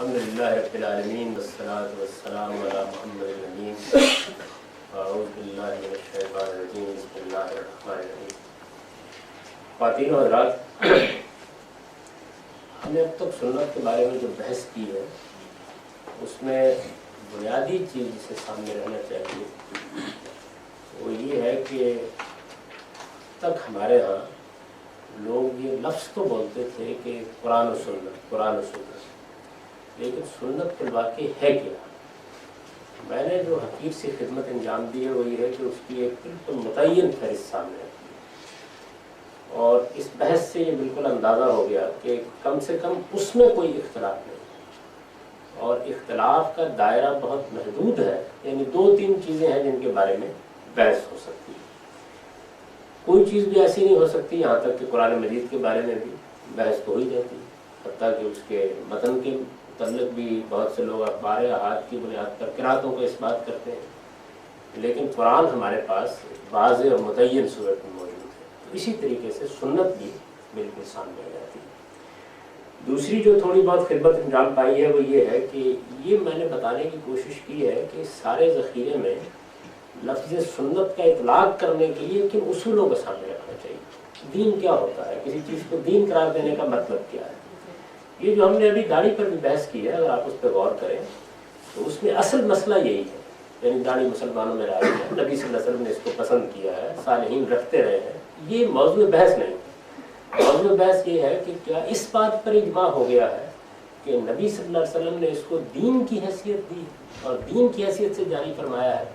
الحمدللہ رب العالمین والصلاة والسلام علی محمد الامین اعوذ باللہ من الشیطان الرجیم بسم اللہ الرحمن الرحیم. خواتین و حضرات، ہم نے اب تک سنت کے بارے میں جو بحث کی ہے اس میں بنیادی چیز جسے سامنے رہنا چاہیے وہ یہ ہے کہ تک ہمارے ہاں لوگ یہ لفظ تو بولتے تھے کہ قرآن و سنت، لیکن سنت کے واقع ہے کیا؟ میں نے جو حقیق سے خدمت انجام دی ہے وہ یہ ہے کہ اس کی ایک بالکل متعین فہرست سامنے رکھی ہے، اور اس بحث سے یہ بالکل اندازہ ہو گیا کہ کم سے کم اس میں کوئی اختلاف نہیں، اور اختلاف کا دائرہ بہت محدود ہے. یعنی دو تین چیزیں ہیں جن کے بارے میں بحث ہو سکتی ہے. کوئی چیز بھی ایسی نہیں ہو سکتی یہاں تک کہ قرآن مجید کے بارے میں بھی بحث تو ہو ہی جاتی ہے، حتیٰ کہ اس کے متن کے متعلق بھی بہت سے لوگ اخبار احاد کی بنیاد پر قرأتوں کو اس بات کرتے ہیں، لیکن قرآن ہمارے پاس واضح اور متعین صورت میں موجود ہے. تو اسی طریقے سے سنت بھی بالکل سامنے آ جاتی ہے. دوسری جو تھوڑی بہت خدمت انجام پائی ہے وہ یہ ہے کہ یہ میں نے بتانے کی کوشش کی ہے کہ سارے ذخیرے میں لفظ سنت کا اطلاق کرنے کے لیے کن اصولوں کو سامنے رکھنا چاہیے. دین کیا ہوتا ہے، کسی چیز کو دین قرار دینے کا مطلب کیا ہے. یہ جو ہم نے ابھی داڑھی پر بھی بحث کی ہے، اگر آپ اس پہ غور کریں تو اس میں اصل مسئلہ یہی ہے. یعنی داڑھی مسلمانوں میں رائج ہے، نبی صلی اللہ علیہ وسلم نے اس کو پسند کیا ہے، صالحین رکھتے رہے ہیں. یہ موضوع بحث نہیں. موضوع بحث یہ ہے کہ کیا اس بات پر اجماع ہو گیا ہے کہ نبی صلی اللہ علیہ وسلم نے اس کو دین کی حیثیت دی اور دین کی حیثیت سے جاری فرمایا ہے.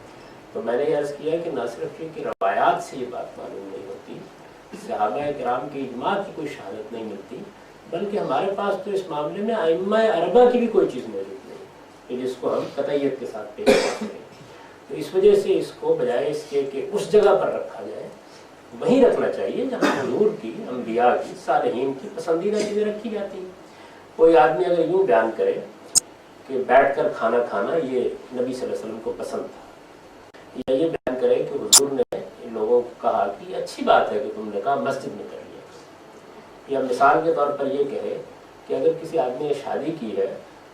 تو میں نے یہ عرض کیا کہ نہ صرف کہ روایات سے یہ بات معلوم نہیں ہوتی، صحابہ کرام کے اجماع کی کوئی شہادت نہیں ملتی، بلکہ ہمارے پاس تو اس معاملے میں ائمہ اربعہ کی بھی کوئی چیز موجود نہیں کہ جس کو ہم قطعیت کے ساتھ پیش کرتے ہیں. تو اس وجہ سے اس کو بجائے اس کے کہ اس جگہ پر رکھا جائے، وہیں رکھنا چاہیے جہاں حضور کی، انبیاء کی، صالحین کی پسندیدہ چیزیں رکھی جاتی ہیں. کوئی آدمی اگر یوں بیان کرے کہ بیٹھ کر کھانا کھانا یہ نبی صلی اللہ علیہ وسلم کو پسند تھا، یا یہ بیان کرے کہ حضور نے ان لوگوں کو کہا کہ یہ اچھی بات ہے کہ تم نے کہا مسجد میں کر لیا، یا مثال کے طور پر یہ کہے کہ اگر کسی آدمی نے شادی کی ہے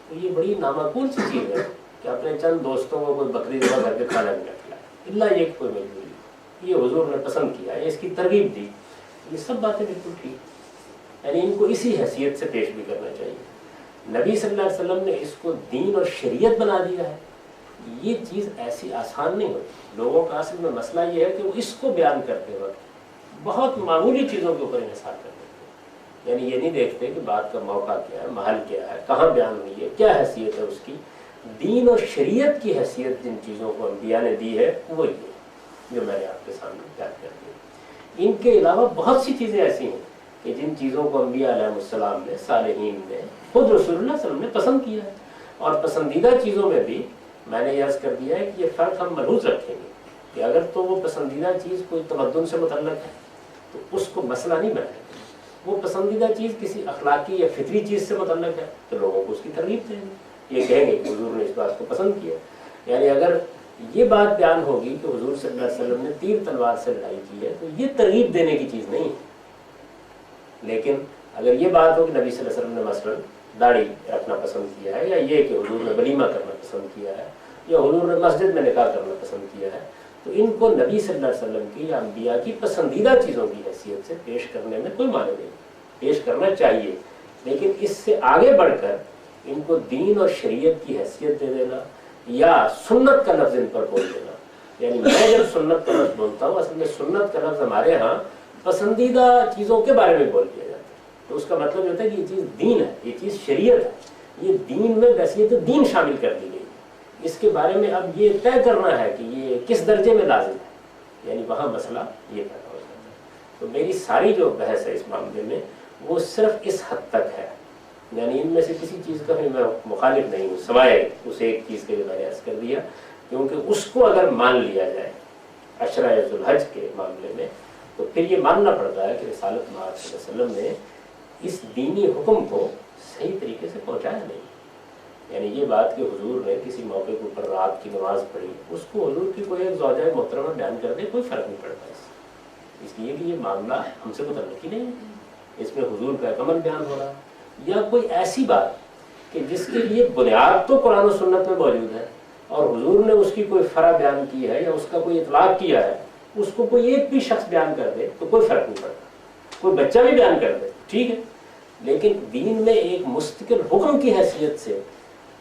تو یہ بڑی نامعقول سی چیز ہے کہ اپنے چند دوستوں کو کوئی بکری ذبح کر کے کھانا بھی نہ کھلائے، الا یہ کوئی مجبوری، یہ حضور نے پسند کیا ہے، اس کی ترغیب دی. یہ سب باتیں بالکل ٹھیک، یعنی ان کو اسی حیثیت سے پیش بھی کرنا چاہیے. نبی صلی اللہ علیہ وسلم نے اس کو دین اور شریعت بنا دیا ہے، یہ چیز ایسی آسان نہیں ہوتی. لوگوں کا اصل میں مسئلہ یہ ہے کہ وہ اس کو بیان کرتے وقت بہت معمولی چیزوں کے اوپر انحصار کرتے ہیں. یعنی یہ نہیں دیکھتے کہ بات کا موقع کیا ہے، محل کیا ہے، کہاں بیان ہوئی ہے، کیا حیثیت ہے اس کی. دین اور شریعت کی حیثیت جن چیزوں کو انبیاء نے دی ہے وہ یہ جو میں نے آپ کے سامنے بیان کر دی. ان کے علاوہ بہت سی چیزیں ایسی ہیں کہ جن چیزوں کو انبیاء علیہ السلام نے، صالحین نے، خود رسول اللہ صلی اللہ علیہ وسلم نے پسند کیا ہے. اور پسندیدہ چیزوں میں بھی میں نے یہ عرض کر دیا ہے کہ یہ فرق ہم ملحوظ رکھیں گے کہ اگر تو وہ پسندیدہ چیز کوئی تمدن سے متعلق ہے تو اس کو مسئلہ نہیں بنائیں گے. وہ پسندیدہ چیز کسی اخلاقی یا فطری چیز سے متعلق ہے تو لوگوں کو اس کی ترغیب دیں گے، یہ کہیں گے کہ حضور نے اس بات کو پسند کیا. یعنی اگر یہ بات بیان ہوگی کہ حضور صلی اللہ علیہ وسلم نے تیر تلوار سے لڑائی کی ہے تو یہ ترغیب دینے کی چیز نہیں ہے. لیکن اگر یہ بات ہو کہ نبی صلی اللہ علیہ وسلم نے مثلاً داڑھی رکھنا پسند کیا ہے، یا یہ کہ حضور نے ولیمہ کرنا پسند کیا ہے، یا حضور نے مسجد میں نکاح کرنا پسند کیا ہے، تو ان کو نبی صلی اللہ علیہ وسلم کی یا انبیاء کی پسندیدہ چیزوں کی حیثیت سے پیش کرنے میں کوئی معنی نہیں. پیش کرنا چاہیے، لیکن اس سے آگے بڑھ کر ان کو دین اور شریعت کی حیثیت دے دینا یا سنت کا لفظ ان پر بول دینا. یعنی میں جب سنت کا لفظ بولتا ہوں، اصل میں سنت کا لفظ ہمارے ہاں پسندیدہ چیزوں کے بارے میں بول دیا جاتا ہے، تو اس کا مطلب یہ ہوتا ہے کہ یہ چیز دین ہے، یہ چیز شریعت ہے، یہ دین میں حیثیت دین شامل کر دی گئی. اس کے بارے میں اب یہ طے کرنا ہے کہ یہ کس درجے میں لازم ہے، یعنی وہاں مسئلہ یہ پیدا ہو جاتا ہے. تو میری ساری جو بحث ہے اس معاملے میں وہ صرف اس حد تک ہے. یعنی ان میں سے کسی چیز کا بھی میں مخالف نہیں ہوں سوائے اس ایک چیز کے جو میں نے عرض کر دیا، کیونکہ اس کو اگر مان لیا جائے عشرہ ذو الحج کے معاملے میں تو پھر یہ ماننا پڑتا ہے کہ رسالت مآب صلی اللہ علیہ وسلم نے اس دینی حکم کو صحیح طریقے سے پہنچایا نہیں. یعنی یہ بات کہ حضور نے کسی موقع کے اوپر رات کی نماز پڑھی، اس کو حضور کی کوئی ایک زوجہ محترمہ بیان کر دے کوئی فرق نہیں پڑتا اس لیے کہ یہ معاملہ ہم سے متعلق ہی نہیں ہے. اس میں حضور کا ایک عمل بیان ہو رہا ہے، یا کوئی ایسی بات کہ جس کے لیے بنیاد تو قرآن و سنت میں موجود ہے اور حضور نے اس کی کوئی فرع بیان کی ہے یا اس کا کوئی اطلاق کیا ہے، اس کو کوئی ایک بھی شخص بیان کر دے تو کوئی فرق نہیں پڑتا، کوئی بچہ بھی بیان کر دے ٹھیک ہے، لیکن دین میں ایک مستقل حکم کی حیثیت سے،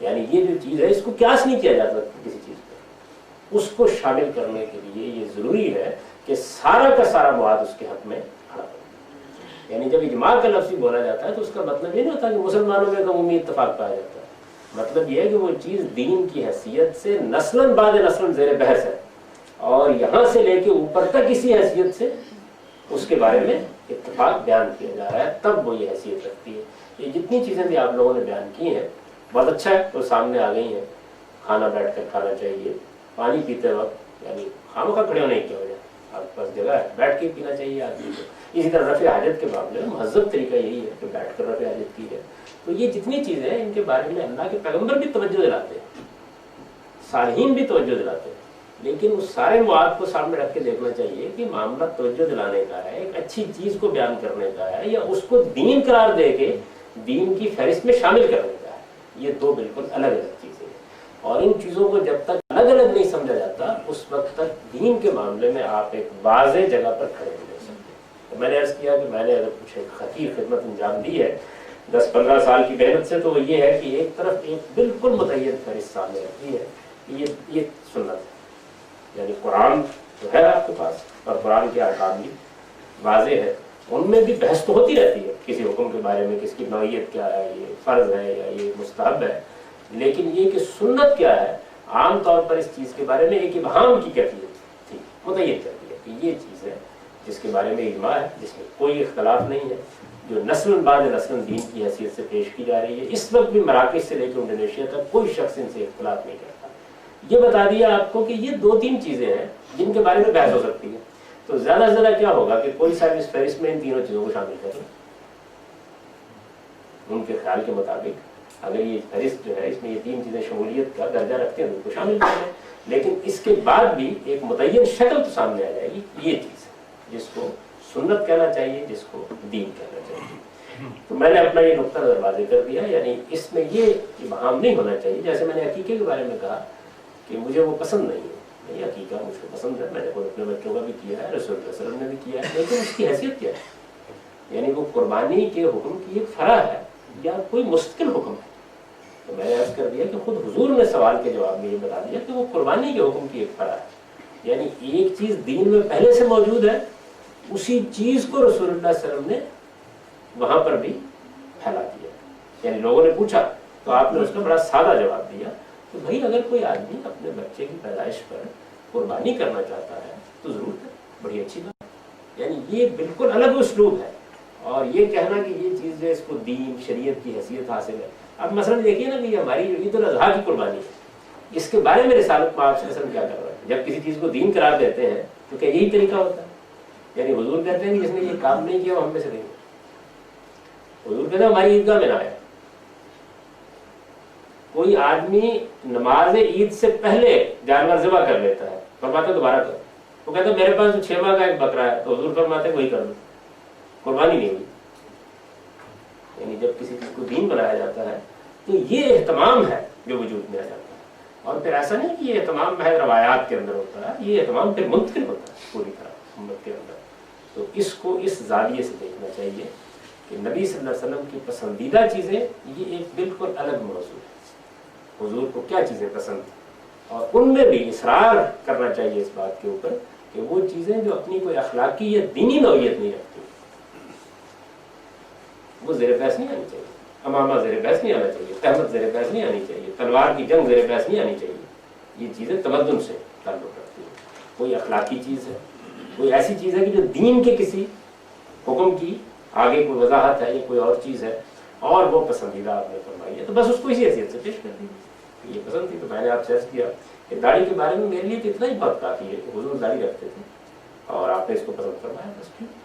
یعنی یہ جو چیز ہے اس کو قیاس نہیں کیا جا سکتا کسی چیز پر، اس کو شامل کرنے کے لیے یہ ضروری ہے کہ سارا کا سارا مواد اس کے حق میں کھڑا ہو۔ یعنی جب اجماع کا لفظ بولا جاتا ہے تو اس کا مطلب یہ نہیں ہوتا کہ مسلمانوں میں عمومی اتفاق پایا جاتا ہے، مطلب یہ ہے کہ وہ چیز دین کی حیثیت سے نسلاً بعد نسلاً زیر بحث ہے اور یہاں سے لے کے اوپر تک اسی حیثیت سے اس کے بارے میں اتفاق بیان کیا جا رہا ہے، تب وہ یہ حیثیت رکھتی ہے۔ یہ جتنی چیزیں بھی آپ لوگوں نے بیان کی ہیں بہت اچھا ہے، تو سامنے آ گئی ہیں۔ کھانا بیٹھ کر کھانا چاہیے، پانی پیتے وقت یعنی خامخواہ کھڑے ہونے کی وجہ آپ کے پاس جگہ ہے بیٹھ کے پینا چاہیے آدمی کو۔ اسی طرح رفع حاجت کے معاملے میں مہذب طریقہ یہی ہے کہ بیٹھ کر رفع حاجت کی ہے۔ تو یہ جتنی چیزیں ہیں ان کے بارے میں اللہ کے پیغمبر بھی توجہ دلاتے ہیں، صالحین بھی توجہ دلاتے ہیں، لیکن اس سارے مواد کو سامنے رکھ کے دیکھنا چاہیے کہ معاملہ توجہ دلانے کا ہے، ایک اچھی چیز کو بیان کرنے کا ہے یا اس کو دین قرار دے کے دین کی فہرست میں شامل کرنے کا ہے۔ یہ دو بالکل الگ الگ چیزیں ہیں، اور ان چیزوں کو جب تک الگ الگ نہیں سمجھا جاتا اس وقت تک دین کے معاملے میں آپ ایک واضح جگہ پر کھڑے نہیں رہ سکتے۔ میں نے عرض کیا کہ میں نے اگر کچھ ایک حقیر خدمت انجام دی ہے 10-15 سال کی محنت سے، تو وہ یہ ہے کہ ایک طرف ایک بالکل متعین فہرست سامنے رکھی ہے کہ یہ سنت ہے، یعنی قرآن جو ہے آپ کے پاس اور قرآن کے احکام بھی واضح ہے، ان میں بھی بحث تو ہوتی رہتی ہے کسی حکم کے بارے میں، کس کی نوعیت کیا ہے، یہ فرض ہے یا یہ مستحب ہے، لیکن یہ کہ سنت کیا ہے عام طور پر اس چیز کے بارے میں ایک ابہام کی کیفیت تھی، متعین کرتی ہے کہ یہ چیز ہے جس کے بارے میں اجماع ہے، جس میں کوئی اختلاف نہیں ہے، جو نسل بعد نسل دین کی حیثیت سے پیش کی جا رہی ہے۔ اس وقت بھی مراکش سے لے کے انڈونیشیا تک کوئی شخص ان سے اختلاف نہیں کرتا۔ یہ بتا دیا آپ کو کہ یہ 2-3 چیزیں ہیں جن کے بارے میں بحث ہو سکتی ہے، تو زیادہ سے زیادہ کیا ہوگا کہ کوئی صاحب اس فہرست میں ان تینوں چیزوں کو شامل کرے، ان کے خیال کے مطابق اگر یہ فہرست جو ہے اس میں یہ 3 چیزیں شمولیت کا درجہ رکھتے ہیں تو ان کو شامل کر لیں، لیکن اس کے بعد بھی ایک متعین شکل تو سامنے آ جائے گی، یہ چیز ہے جس کو سنت کہنا چاہیے، جس کو دین کہنا چاہیے۔ تو میں نے اپنا یہ نقطہ نظر واضح کر دیا، یعنی اس میں یہ ابہام نہیں ہونا چاہیے۔ جیسے میں نے عقیقے کے بارے میں کہا کہ مجھے وہ پسند نہیں ہے، نہیں عقیقہ مجھ کو پسند ہے، میں نے خود اپنے بچوں کا بھی کیا ہے، رسول اللہ صلی اللہ علیہ وسلم نے بھی کیا ہے، لیکن اس کی حیثیت کیا ہے؟ یعنی وہ قربانی کے حکم کی ایک فرع ہے یا کوئی مستقل حکم ہے؟ تو میں نے عرض کر دیا کہ خود حضور نے سوال کے جواب میں یہ بتا دیا کہ وہ قربانی کے حکم کی ایک فرع ہے، یعنی ایک چیز دین میں پہلے سے موجود ہے، اسی چیز کو رسول اللہ صلی اللہ علیہ وسلم نے وہاں پر بھی پھیلا دیا۔ یعنی لوگوں نے پوچھا تو آپ نے اس کا بڑا سادہ جواب دیا کہ بھائی اگر کوئی آدمی اپنے بچے کی پیدائش پر قربانی کرنا چاہتا ہے تو ضرور ہے، بڑی اچھی بات۔ یعنی یہ بالکل الگ اسلوب ہے، اور یہ کہنا کہ یہ چیز ہے اس کو دین شریعت کی حیثیت حاصل ہے۔ اب مثلا دیکھیے نا کہ ہماری عید الاضحیٰ کی قربانی ہے، اس کے بارے میں رسالت میں آپ سے کیا کر رہا ہے؟ جب کسی چیز کو دین قرار دیتے ہیں تو کیا یہی طریقہ ہوتا ہے؟ یعنی حضور کہتے ہیں کہ جس نے یہ کام نہیں کیا وہ ہم میں سے نہیں ہے۔ حضور کہتے ہیں ہماری عیدگاہ میں نہ آیا۔ کوئی آدمی نماز عید سے پہلے جانور ذبح کر لیتا ہے، فرماتے دوبارہ کرو، وہ کہتے ہیں میرے پاس تو 6 ماہ کا ایک بکرا ہے، تو حضور فرماتے وہی کر دو، قربانی نہیں ہوئی۔ یعنی جب کسی چیز کو دین بنایا جاتا ہے تو یہ اہتمام ہے جو وجود میں آ جاتا ہے، اور پھر ایسا نہیں کہ یہ اہتمام محض روایات کے اندر ہوتا ہے، یہ اہتمام پھر منتقل ہوتا ہے پوری طرح امت کے اندر۔ تو اس کو اس زاویے سے دیکھنا چاہیے کہ نبی صلی اللہ علیہ وسلم کی پسندیدہ چیزیں یہ ایک بالکل الگ موضوع ہے، حضور کو کیا چیزیں پسند ہیں، اور ان میں بھی اصرار کرنا چاہیے اس بات کے اوپر کہ وہ چیزیں جو اپنی کوئی اخلاقی یا دینی نوعیت نہیں رکھتی وہ زیر بحث نہیں آنی چاہیے، امامہ زیر بحث نہیں آنا چاہیے، تہمت زیر بحث نہیں آنی چاہیے، تلوار کی جنگ زیر بحث نہیں آنی چاہیے۔ یہ چیزیں تمدن سے تعلق رکھتی ہیں، کوئی اخلاقی چیز ہے، کوئی ایسی چیز ہے کہ جو دین کے کسی حکم کی آگے کوئی وضاحت ہے یا کوئی اور چیز ہے اور وہ پسندیدہ آپ نے فرمائی ہے، تو بس اس کو اسی حیثیت سے پیش کر دیجیے۔ یہ پسند تھی تو میں نے آپ سے عرض کیا کہ داڑھی کے بارے میں میرے لیے تو اتنا ہی بہت کافی ہے کہ حضور داڑھی رکھتے تھے اور آپ نے اس کو پسند فرمایا، بس ٹھیک۔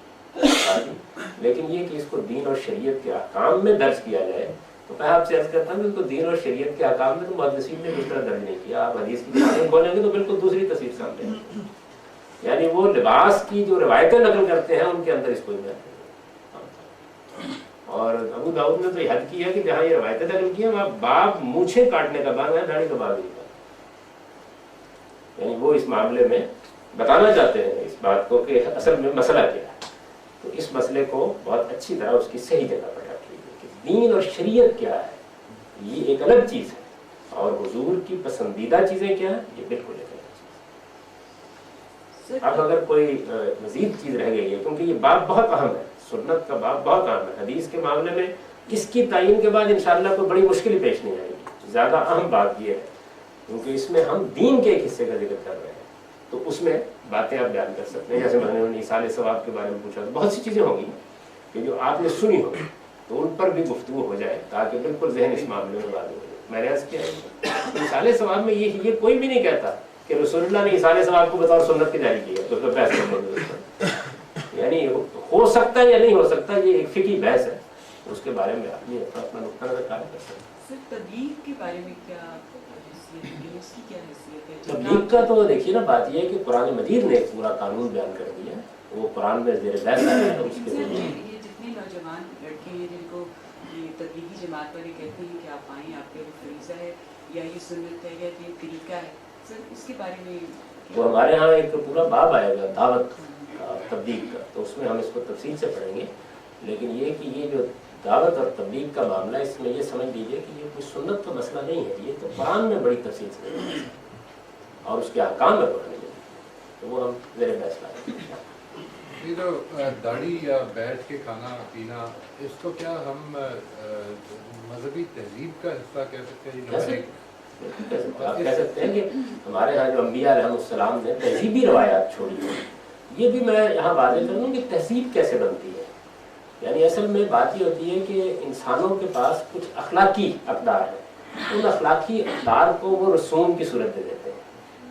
لیکن یہ کہ اس کو دین اور شریعت کے احکام میں درج کیا جائے تو میں آپ سے عرض کرتا ہوں کہ اس کو دین اور شریعت کے احکام میں تو محدثین نے اس طرح درج نہیں کیا۔ آپ حدیث کی کتابیں کھولیں گے تو بالکل دوسری تصویر سامنے آتی ہے، یعنی وہ لباس کی جو روایتیں نقل کرتے ہیں ان کے اندر اس کو اور अबू दाऊद ने तो हद की है कि जहाँ ये रवायतें नकल की है वहाँ बाप मूछें काटने का बात है, दाढ़ी का बात नहीं है। यानी वो इस मामले में बताना चाहते हैं इस बात को कि असल में मसला क्या है। तो इस मसले को बहुत अच्छी तरह उसकी सही जगह पर रख लीजिए कि दीन और शरीयत क्या है, ये एक अलग चीज़ है और हुजूर की पसंदीदा चीज़ें क्या है, ये बिल्कुल एक अलग चीज़ है। अब अगर कोई मजीद चीज़ रह गई है, क्योंकि ये बात बहुत अहम है, सुन्नत का बात बहुत अहम है, हदीस के मामले में इसकी तायीन के बाद इंशाअल्लाह कोई बड़ी मुश्किल पेश नहीं आएगी। ज़्यादा अहम बात ये है क्योंकि इसमें हम दीन के एक हिस्से का जिक्र कर रहे हैं, तो उसमें बातें आप बयान कर सकते हैं। जैसे मैंने ईसाले सवाब के बारे में पूछा, तो बहुत सी चीज़ें होंगी कि जो आपने सुनी हो तो उन पर भी गुफ्तगू हो जाए ताकि बिल्कुल जहन इस मामले में वाज़ेह हो जाए। मैंने अर्ज़ किया है ईसाले सवाब में ये कोई भी नहीं कहता कि रसूलुल्लाह ने ईसाले सवाब को बतौर सुन्नत के जारी किया, तो उसमें बहस कर, यानी हो सकता है या नहीं हो सकता, ये एक फिकी बहस है, उसके बारे में आदमी अपना नुक्ता नज़र कार्य कर सकता है। तबलीग के बारे में क्या उसकी क्या हैसियत है? तबलीग का तो देखिए ना, बात यह है कि कुरान मजीद ने एक पूरा कानून बयान कर दिया है, वो कुरान में ज़ेर बहस है। उसके ये जितने नौजवान लड़के हैं जिनको ये तबलीगी जमात वाले कहते हैं कि आप आएँ, आपके फरीज़ा है या ये सुन्नत है या ये तरीका है, सर उसके बारे में तो हमारे यहाँ एक पूरा बाब आएगा दावत तबलीग का, तो उसमें हम इसको तफसील से पढ़ेंगे। लेकिन ये कि ये जो दावत और तबलीग का मामला, इसमें ये समझ लीजिए कि ये कोई सुन्नत का मसला नहीं है, ये तो कुरान में बड़ी तफसील से और उसके अहकाम में कुरान में, तो वो हम ज़ेर बहस लाएंगे। ये जो दाढ़ी या बैठ के खाना पीना, इसको क्या हम मजहबी तहजीब का हिस्सा कह सकते हैं? आप कह सकते हैं कि हमारे यहाँ जो अम्बिया अलैहिमुस्सलाम ने तहजीबी रवायात छोड़ी है। ये भी मैं यहाँ वाज़ेह कर दूँ कि तहजीब कैसे बनती है। यानी असल में बात ये होती है कि इंसानों के पास कुछ अखलाकी अक़दार हैं, उन अखलाकी अक़दार को वो रसूम की सूरत दे देते हैं,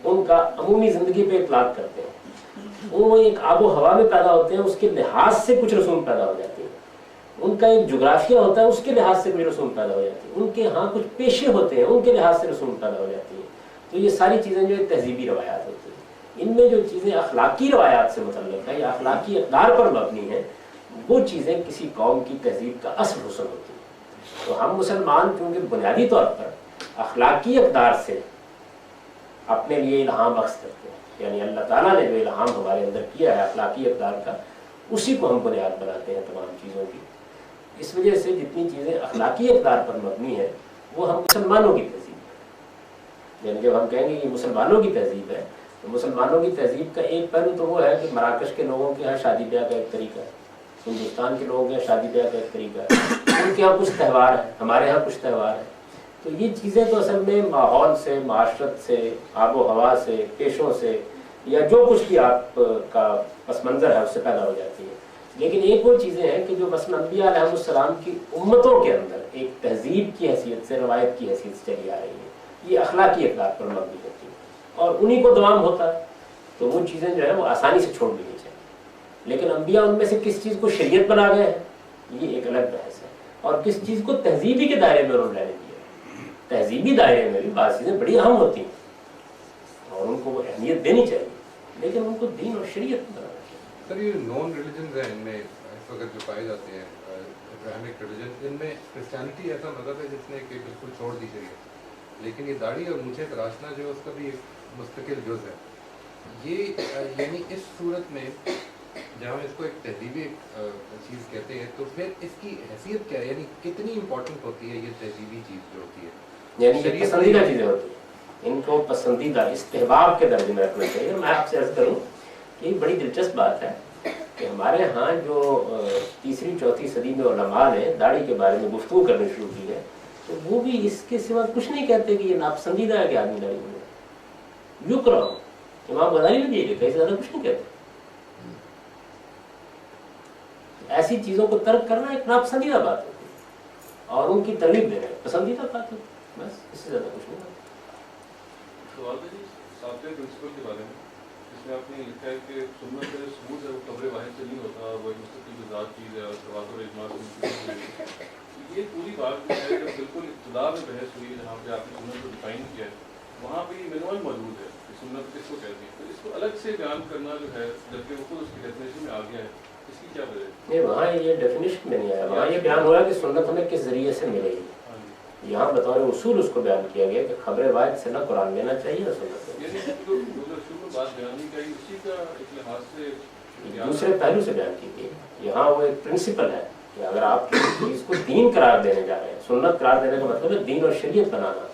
उनका अमूमी ज़िंदगी पे इतलाक़ करते हैं, वो एक आबो हवा में पैदा होते हैं, उसके लिहाज से कुछ रसूम पैदा हो जाती है, उनका एक जोग्राफिया होता है, उसके लिहाज से कुछ रसूम पैदा हो जाती है, उनके यहाँ कुछ पेशे होते हैं, उनके लिहाज से रसूम पैदा हो जाती है। तो ये सारी चीज़ें जो तहजीबी रवायात होती हैं, इनमें जो चीज़ें अखलाकी रवायात से मुतल्लिक़ है या अखलाकी अक़दार पर मबनी हैं, वो चीज़ें किसी कौम की तहजीब का असल हुस्न होती है। तो हम मुसलमान क्योंकि बुनियादी तौर पर अखलाकी अक़दार से अपने लिए इल्हाम अख्ज़ करते हैं, यानी अल्लाह ताला ने जो इल्हाम हमारे अंदर किया है अखलाकी अक़दार का, उसी को हम बुनियाद बनाते हैं तमाम चीज़ों की। इस वजह से जितनी चीज़ें अखलाकी अक़दार पर मबनी है वो हम मुसलमानों की तहजीब है। यानी जब हम कहेंगे कि मुसलमानों की तहजीब है, तो मुसलमानों की तहजीब का एक पहलू तो वो है कि मराकश के लोगों के यहाँ शादी ब्याह का एक तरीका है, हिंदुस्तान के लोगों के यहाँ शादी ब्याह का एक तरीका है, उनके यहाँ कुछ त्यौहार है, हमारे यहाँ कुछ त्यौहार है। तो ये चीज़ें तो असल में माहौल से, माशरत से, आबो हवा से, पेशों से या जो कुछ भी आपका पस मंज़र है उससे पैदा हो जाती है। लेकिन एक वो चीज़ें हैं कि जो मसलन अंबिया अलैहिमुस्सलाम की उम्मतों के अंदर एक तहजीब की हैसियत से, रवायत की हैसियत से चली आ रही है, ये अखलाकी अक़दार पर मबनी होती है और उन्हीं को दवाम होता है। तो वो चीज़ें जो है वो आसानी से छोड़ देनी चाहिए। लेकिन अंबिया उनमें से किस चीज़ को शरीयत बना गए हैं, ये एक अलग बहस है, और किस चीज़ को तहजीबी के दायरे में उन्होंने रहने दिया। तहजीबी दायरे में भी बात चीज़ें बड़ी अहम होती हैं और उनको वो अहमियत देनी चाहिए, लेकिन उनको दीन और शरीयत बनाना चाहिए। सर ये नॉन रिलीजन है, इनमें इस वक्त जो पाए जाते हैं इब्राहिमिक रिलीजन, इनमें क्रिश्चियनिटी ऐसा मज़हब है जिसने कि बिल्कुल छोड़ दी शरीयत, लेकिन ये दाढ़ी और मूंछें तराशना जो है उसका भी एक मुस्तकिल जुज़ है। ये यानी इस सूरत में जब हम इसको एक तहजीबी चीज़ कहते हैं तो फिर इसकी हैसियत क्या है, यानी कितनी इम्पोर्टेंट होती है ये तहजीबी चीज़ जो होती है? यानी ये पसंदीदा चीज़ें होती हैं, इनको पसंदीदा इस्तेहबाब के दर्जे में रखना चाहिए। मैं आपसे अर्ज़ करूँ कि बड़ी दिलचस्प बात है कि हमारे यहाँ जो 3री-4थी सदी में उलमा ने दाढ़ी के बारे में गुफ्तगू करनी शुरू की है, तो वो भी इसके सिवा कुछ नहीं कहते कि ये नापसंदीदा है कि आदमी दाढ़ी बनाए। यूँ करो इमाम गज़ाली ने भी ये लिखा, इससे ज़्यादा कुछ नहीं कहते। ऐसी चीज़ों को तर्क करना एक नापसंदीदा बात होती है और उनकी तरगीब देना पसंदीदा बात होती है, बस इससे ज़्यादा कुछ नहीं होता। सवाल है जी सातवें प्रिंसिपल के बारे में, जिसमें आपने लिखा है कि सुन्नत सबूत है वो कब्र वाहिद से नहीं होता, वो एक मुस्तकिल ज़ात चीज़ है और तवातुर इजमा से। ये पूरी बात जो है जब बिल्कुल इब्तिदा में बहस हुई है जहाँ पे आपने सुन्नत को डिफाइन किया है, वहाँ पे ये मिनिमल मौजूद है कि सुन्नत किसको कहती है, तो इसको अलग से बयान करना जो है, जबकि वो खुद उसकी डेफिनेशन में आ गया है, इसकी क्या वजह है? नहीं, वहाँ ये डेफिनेशन में नहीं आया, वहाँ ये बयान हुआ कि सुन्नत हमें किस जरिए से मिलेगी। हाँ जी। यहाँ बतौर उसूल उसको बयान किया गया कि खबर वाहिद से ना कुरान लेना चाहिए ना सुन्नत लेना यानी जो शुरू बात बयानी का उसी का एक लिहाज से चाहिए। दूसरे पहलू से बयान की गई। यहाँ वो एक प्रिंसिपल है कि अगर आप किसी चीज़ को दीन करार देने जा रहे हैं, सुन्नत करार देने का मतलब है दीन और शरीयत बनाना,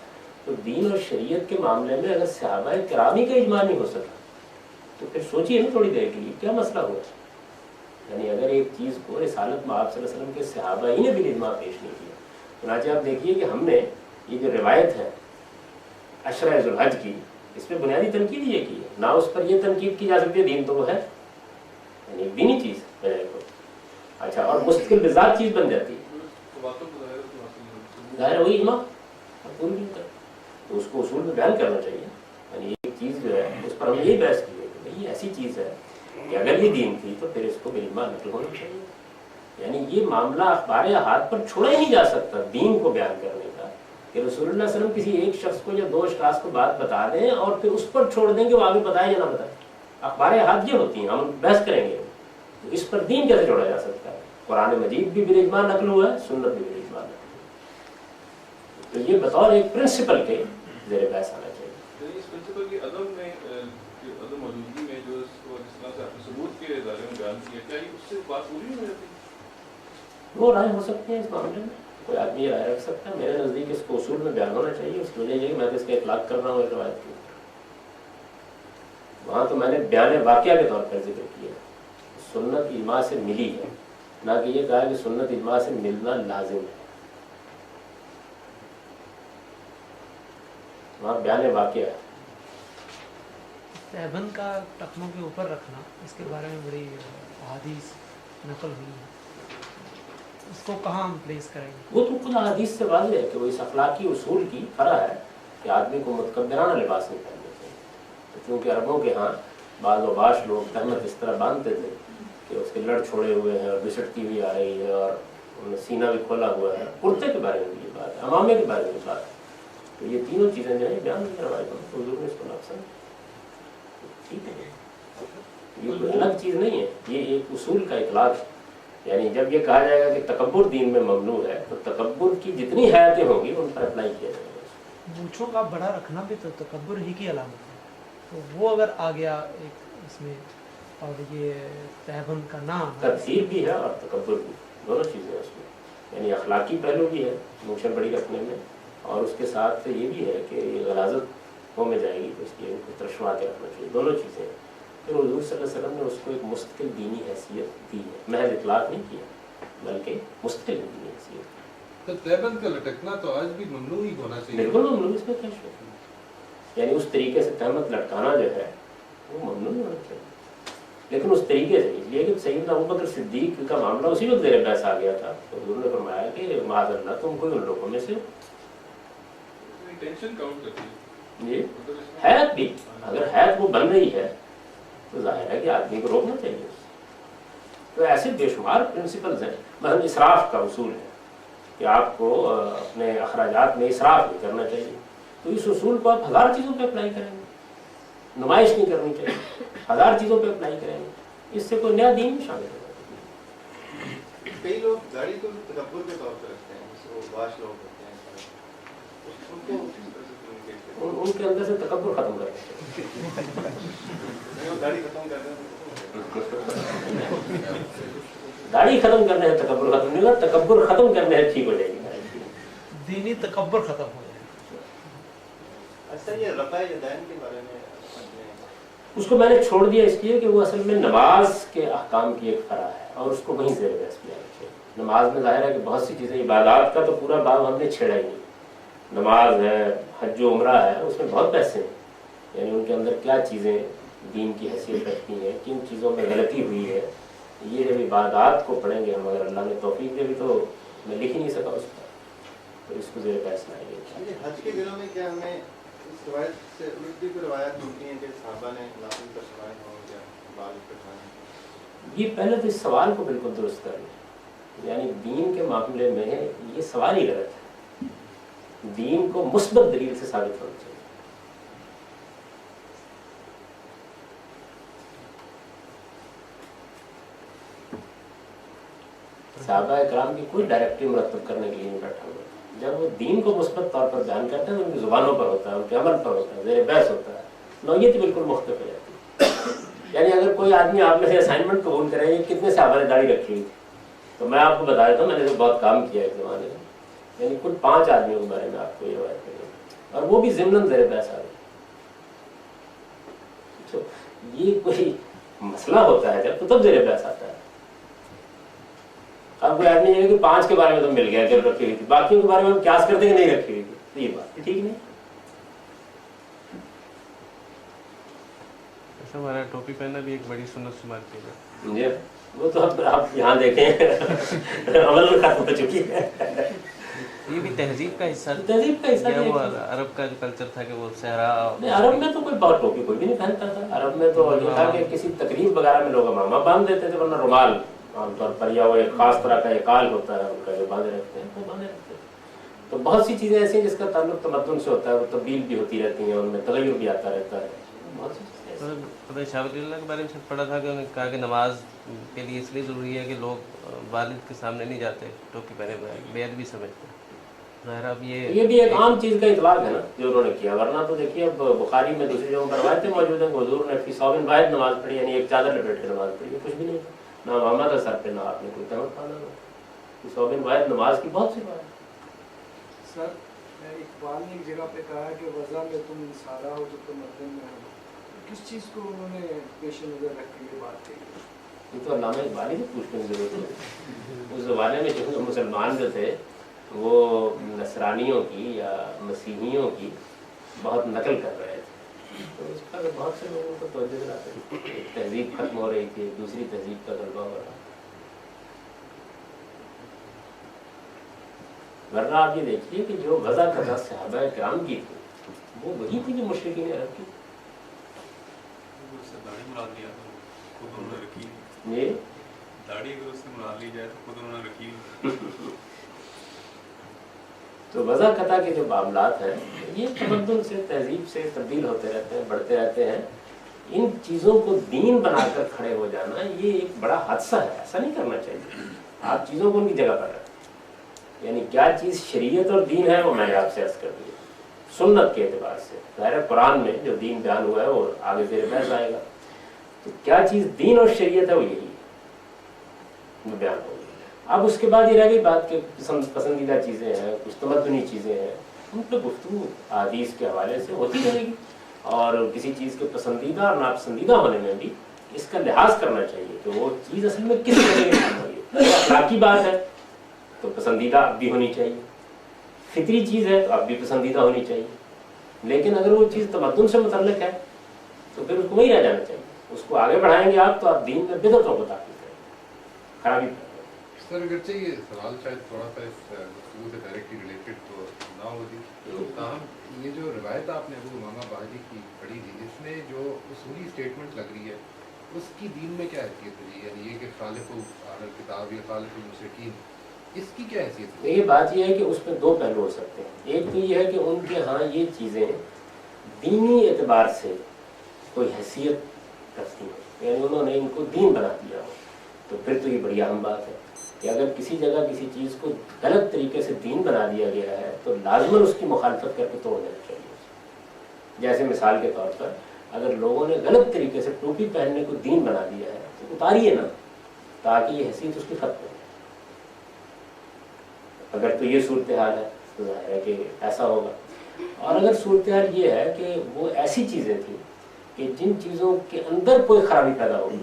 तो दीन और शरीयत के मामले में अगर सहाबा किरामी का इजमा नहीं हो सका तो फिर सोचिए ना थोड़ी देर के लिए क्या मसला हुआ। यानी अगर एक चीज़ को रिसालत में आप सल्लल्लाहु अलैहि वसल्लम के सहाबा ही ने भी इजमा पेश नहीं किया, चुनांचे आप देखिए कि हमने ये जो रिवायत है अशरा ज़ुल्हज की, इसमें बुनियादी तनकीद ये की है, ना उस पर ये तनकीद की जा सकती है दीन तो वो है, यानी एक दीनी चीज़ बजाय को। अच्छा, और मुस्तकिल बिज़ात चीज़ बन जाती है, ज़ाहिर वही इमाम पूरी नहीं कर, तो उसको उसूल में बयान करना चाहिए। यानी एक चीज़ जो है उस पर हमें यही बहस की है कि भाई ऐसी चीज़ है कि अगर ये दीन थी तो फिर इसको बिल्मा नकल होना चाहिए। यानी ये मामला अखबार हाथ पर छोड़ा ही नहीं जा सकता दीन को बयान करने का कि रसूलुल्लाह सल्लल्लाहु अलैहि वसल्लम किसी एक शख्स को या दो अशखास को बात बता दें और फिर उस पर छोड़ देंगे वो आगे बताए या ना बताए। अखबार हाथ ये होती हैं, हम बहस करेंगे तो इस पर दीन कैसे छोड़ा जा सकता है। कुरान मजीद भी बिल-इजमा नकल हुआ है, सुन्नत भी बिल-इजमा नकल, तो ये बतौर एक प्रिंसिपल के ज़ेरे बहस आना चाहिए। इस प्रिंसिपल की अदम में अदम मौजूदगी में जो इसको जिस तरह से आपने सबूत के दायरे में बयान किया, क्या उससे बात पूरी हो जाती है? वो राय हो सकती है इस मामले में, कोई आदमी राय रख सकता है। मेरे नज़दीक इसको उसूल में बयान होना चाहिए। उसकी वजह यही मैं तो इसका इतलाक कर रहा हूँ एक रवायत की, वहाँ तो मैंने बयान वाक़या के तौर पर जिक्र किया, सुन्नत इजमा से मिली है, ना कि ये कहा कि सुन्नत इजमा से मिलना लाजिम है। वहाँ बयान वाक़या है। तैबन का टखनों के ऊपर रखना, इसके बारे में बड़ी हदीस नकल हुई है, उसको कहाँ हम प्लेस करेंगे? वो तो खुद हदीस से वाज़ेह है कि वो इस अखलाकी उसूल की फरा है कि आदमी को मुतकब्बिराना लिबास नहीं पहनना चाहिए। तो चूँकि अरबों के यहाँ बाज़ वबाश लोग तहमत इस तरह बांधते थे कि उसके लड़ छोड़े हुए हैं और बिसटती हुई आ रही है और सीना भी खोला हुआ है, कुर्ते के बारे में भी ये बात है, अमामे के बारे में भी बात है, तो ये तीनों चीज़ें जो है बयान करवाई तो हुजूर ने इसको नापसंद, ठीक है, ये कोई अलग चीज़ नहीं है, ये एक उसूल का इतलाक है। यानी जब ये कहा जाएगा कि तकब्बुर दीन में ममनू है तो तकब्बुर की जितनी हैतें होंगी उन पर अप्लाई किया जाएगा। मूँछों का बड़ा रखना भी तो तकब्बुर ही की अलामत है, तो वो अगर आ गया एक इसमें, और ये तैबन का नाम तकसीर भी है और तकब्बुर भी, दोनों चीज़ें हैं उसमें। यानी अखलाकी पहलू भी है मूछें बड़ी रखने में, और उसके साथ ये भी है कि ये गलाजत हो में जाएगी तो इसलिए उनको तरशवा के रखना चाहिए, दोनों चीज़ें हैं। फिर हुज़ूर सल्लल्लाहु अलैहि वसल्लम ने उसको एक मुस्तकिल दीनी हैसियत दी है, महज इतलाक नहीं किया बल्कि मुस्तकिल दीनी हैसियत। तो तैबन का लटकना तो आज भी ममनू ही होना चाहिए। बिल्कुल ममनू, इसमें क्या शक है। यानी उस तरीके से तहमत लटकाना जो है वो ममनू नहीं होना चाहिए, लेकिन उस तरीके से, इसलिए कि सैयदना अबू बकर सिद्दीक का मामला उसी वक्त ज़ेर बहस आ गया था, तो हुज़ूर ने फरमाया कि माज़अल्लाह तुम कोई उन लोगों में से टेंशन काउंट करती है। ये हैत भी, अगर हैत वो बन रही है तो जाहिर है कि आदमी को रोकना चाहिए। तो ऐसे बेशुमार प्रिंसिपल्स हैं। मतलब इसराफ का उसूल है कि आपको अपने अखराजात में इसराफ नहीं करना चाहिए, तो इस उसूल को आप 1000 चीज़ों पे अप्लाई करेंगे, नुमाइश नहीं करनी चाहिए, 1000 चीज़ों पे अप्लाई करेंगे, इससे कोई नया दीन में शामिल होगा। कई लोग गाड़ी को तकब्बुर के तौर पर रखते हैं, जिसको वाश लोग होते हैं, उनके अंदर से तकब्बुर खत्म करना चाहिए। दाढ़ी खत्म कर दें, दाढ़ी खत्म करने है, तकब्बुर खत्म नहीं होगा, तकब्बुर खत्म करने है, ठीक हो जाएगी दीनी तकब्बुर खत्म हो जाएगा। अच्छा, ये रफ़ा यदैन के बारे में उसको मैंने छोड़ दिया इसलिए कि वो असल में नमाज के अहकाम की एक फरा है और उसको वहीं ज़ेर बहस किया है। नमाज में जाहिर है कि बहुत सी चीज़ें, इबादत का तो पूरा बाब हमने छेड़ा ही नहीं, नमाज है, हज उम्रा है, उसमें बहुत पैसे हैं, यानी उनके अंदर क्या चीज़ें दीन की हैसियत रखती हैं, किन चीज़ों में गलती हुई है, ये जब इबादत को पढ़ेंगे हम, अगर अल्लाह ने तौफीक दे भी तो मैं लिख ही नहीं सका उस पर, तो इसको ज़ेर बहस लाएंगे। हज के दिनों में क्या हमें इस रवायत से उलट भी कोई रवायत मिलती हैं कि सहाबा ने नाखून कटवाए हों या बाल कटवाए? ये पहले तो इस सवाल को बिल्कुल दुरुस्त कर लें, यानी दीन के मामले में ये सवाल ही गलत है, दीन को मुस्बत दलील से साबित होना चाहिए। सहाबा इकराम की कोई डायरेक्टिव मुरतब करने के लिए नहीं बैठा हुआ। जब वो दीन को मुस्बत तौर पर बयान करते हैं तो उनकी ज़ुबानों पर होता है, उनके अमल पर होता है, ज़ेर बहस होता है, नौयत बिल्कुल मुख्तलिफ हो जाती है। यानी अगर कोई आदमी आप में से असाइनमेंट कबूल करे कि कितने सहाबा ने दाढ़ी रखी हुई थी, तो मैं आपको बता देता हूँ, मैंने तो बहुत काम किया एक ज़माने में, यानी कुल 5 आदमियों के बारे में आपको ये बात करेंगे, और वो भी ज़िम्नन ज़ेर बहस आ गई। तो ये कोई मसला होता है जब, तो तब ज़ेर बहस आता है। अब कोई आदमी ये कि 5 के बारे में तो मिल गया जब रखी हुई थी, बाकियों के बारे में हम क्यास करते कि नहीं रखी हुई थी, तो ये बात ठीक नहीं। ऐसा हमारा टोपी पहनना भी एक बड़ी सुन्नत शुमार की है जी, वो तो अब आप यहाँ देखें अमल में खत्म हो चुकी है। ये भी तहजीब का हिस्सा तहजीब का हिस्सा क्या? भी वो है। अरब का जो कल्चर था कि वो सहरा नहीं, अरब में तो कोई बहुत टोपी कोई भी नहीं पहनता था। अरब में तो ये था कि किसी तकरीब वगैरह में लोग अमामा बांध देते थे, वरना रुमाल आमतौर पर, या वो एक खास तरह का एकाल होता है उनका जो बांधे रखते हैं, वो बांधे रखते हैं। तो बहुत सी चीज़ें ऐसी हैं जिसका ताल्लुक तमद्दुन से होता है, वो तब्दील भी होती रहती हैं, उनमें तगय्युर भी आता रहता है, बहुत सी चीज़ें। शाह वली अल्लाह के बारे में सिर्फ पढ़ा था कि उन्होंने कहा कि नमाज के लिए इसलिए ज़रूरी है कि लोग वालिद के सामने नहीं जाते टोपी पहने हुए, बेअदबी समझते हैं। ज़ाहिर अब ये भी एक आम चीज़ का इतलाक है ना जो उन्होंने किया, वरना तो देखिए अब बुखारी में दूसरी जगहों पर रवायतें मौजूद हैं, हुजूर ने फी सौबिन वाहिद नमाज पढ़ी, यानी एक चादर लपेट के नमाज पढ़ी, कुछ भी नहीं था, ना मामा था सर पे, ना आपने कोई तहमत पाना, फी सौबिन वाहिद नमाज की बहुत सी बात है। सर इकबाल ने एक जगह पे कहा है कि वज़ा में तुम सारा हो जब तुम मर्दन में हो, किस चीज़ को उन्होंने पेश नज़र रख के ये बात कही? ये तो अल्लामा इकबाल ही से पूछने की जरूरत है। उस ज़माने में जो मुसलमान जो थे वो नसरानियों की या मसीहियों की बहुत नकल कर रहे थे, तो उसका बहुत से लोगों को तवज्जो दिलाते थे। एक तहजीब खत्म हो रही थी, दूसरी तहजीब का गलबा हो रहा। वरना आप ये देखिए कि जो वज़ा कज़ा सहाबा किराम की थी वो वही थी जो मुशरिकीन अरब की। दाढ़ी मुराद लिया तो खुद उन्होंने रखी, ये दाढ़ी अगर उससे मुराद ली जाए तो खुद उन्होंने रखी। तो वज़ा कता के जो मामलात हैं ये तमद्दुन से, तहजीब से तब्दील होते रहते हैं, बढ़ते रहते हैं। इन चीज़ों को दीन बनाकर खड़े हो जाना ये एक बड़ा हादसा है, ऐसा नहीं करना चाहिए। आप चीज़ों को उनकी जगह पर रखें, यानी क्या चीज़ शरीयत और दीन है वो मैंने आपसे अर्ज़ कर दिया। सुन्नत के एतबार से ज़ाहिर है कुरान में जो दीन बयान हुआ है वो आगे ज़ेर बहस आएगा, तो क्या चीज़ दीन और शरीयत है वो यही है, बयान होगी। अब उसके बाद ये रह गई बात के पसंदीदा चीज़ें हैं, कुछ तमद्दुनी चीज़ें हैं, उन पर गुफ्तगू हदीस के हवाले से होती रहेगी, और किसी चीज़ के पसंदीदा और नापसंदीदा होने में भी इसका लिहाज करना चाहिए कि वो चीज़ असल में किस तरह की काम हो रही है। अखलाकी बात है तो पसंदीदा अब भी होनी चाहिए, फितरी चीज़ है तो अब भी पसंदीदा होनी चाहिए, लेकिन अगर वो चीज़ तमद्दुन से मुतल्लिक है तो फिर उसको वहीं रह जाना चाहिए। उसको आगे बढ़ाएंगे आप तो आप दीन में बिदअतों को ताक़ीद करेंगे, खराबी। सर अगरचे ये सवाल शायद थोड़ा सा इस गुफ्तगू से डायरेक्टली रिलेटेड तो ना हो जी, तो ताहम ये जो रिवायत आपने अबू उमामा बाहिली की पढ़ी थी, इसमें जो उसूली स्टेटमेंट लग रही है उसकी दीन में क्या हैसियत है? यानी ये कि खालिफु अहल किताब या खालिफुल मुशरिकीन, इसकी क्या हैसियत है? ये बात ये है कि उसमें दो पहलू हो सकते हैं। एक तो ये है कि उनके यहाँ ये चीज़ें दीनी एतबार से कोई हैसियत रखती हैं, यानी उन्होंने इनको दीन बना दिया हो, तो फिर तो ये बड़ी अहम बात है कि अगर किसी जगह किसी चीज़ को गलत तरीके से दीन बना दिया गया है तो लाजमन उसकी मुखालफत करके तोड़ देना चाहिए। जैसे मिसाल के तौर पर अगर लोगों ने गलत तरीके से टोपी पहनने को दीन बना दिया है तो उतारिए ना, ताकि ये हैसियत उसकी खत्म हो जाए। अगर तो ये सूरत हाल है तो ज़ाहिर है कि ऐसा होगा, और अगर सूरत हाल ये है कि वो ऐसी चीज़ें थी कि जिन चीज़ों के अंदर कोई खराबी पैदा हो गई,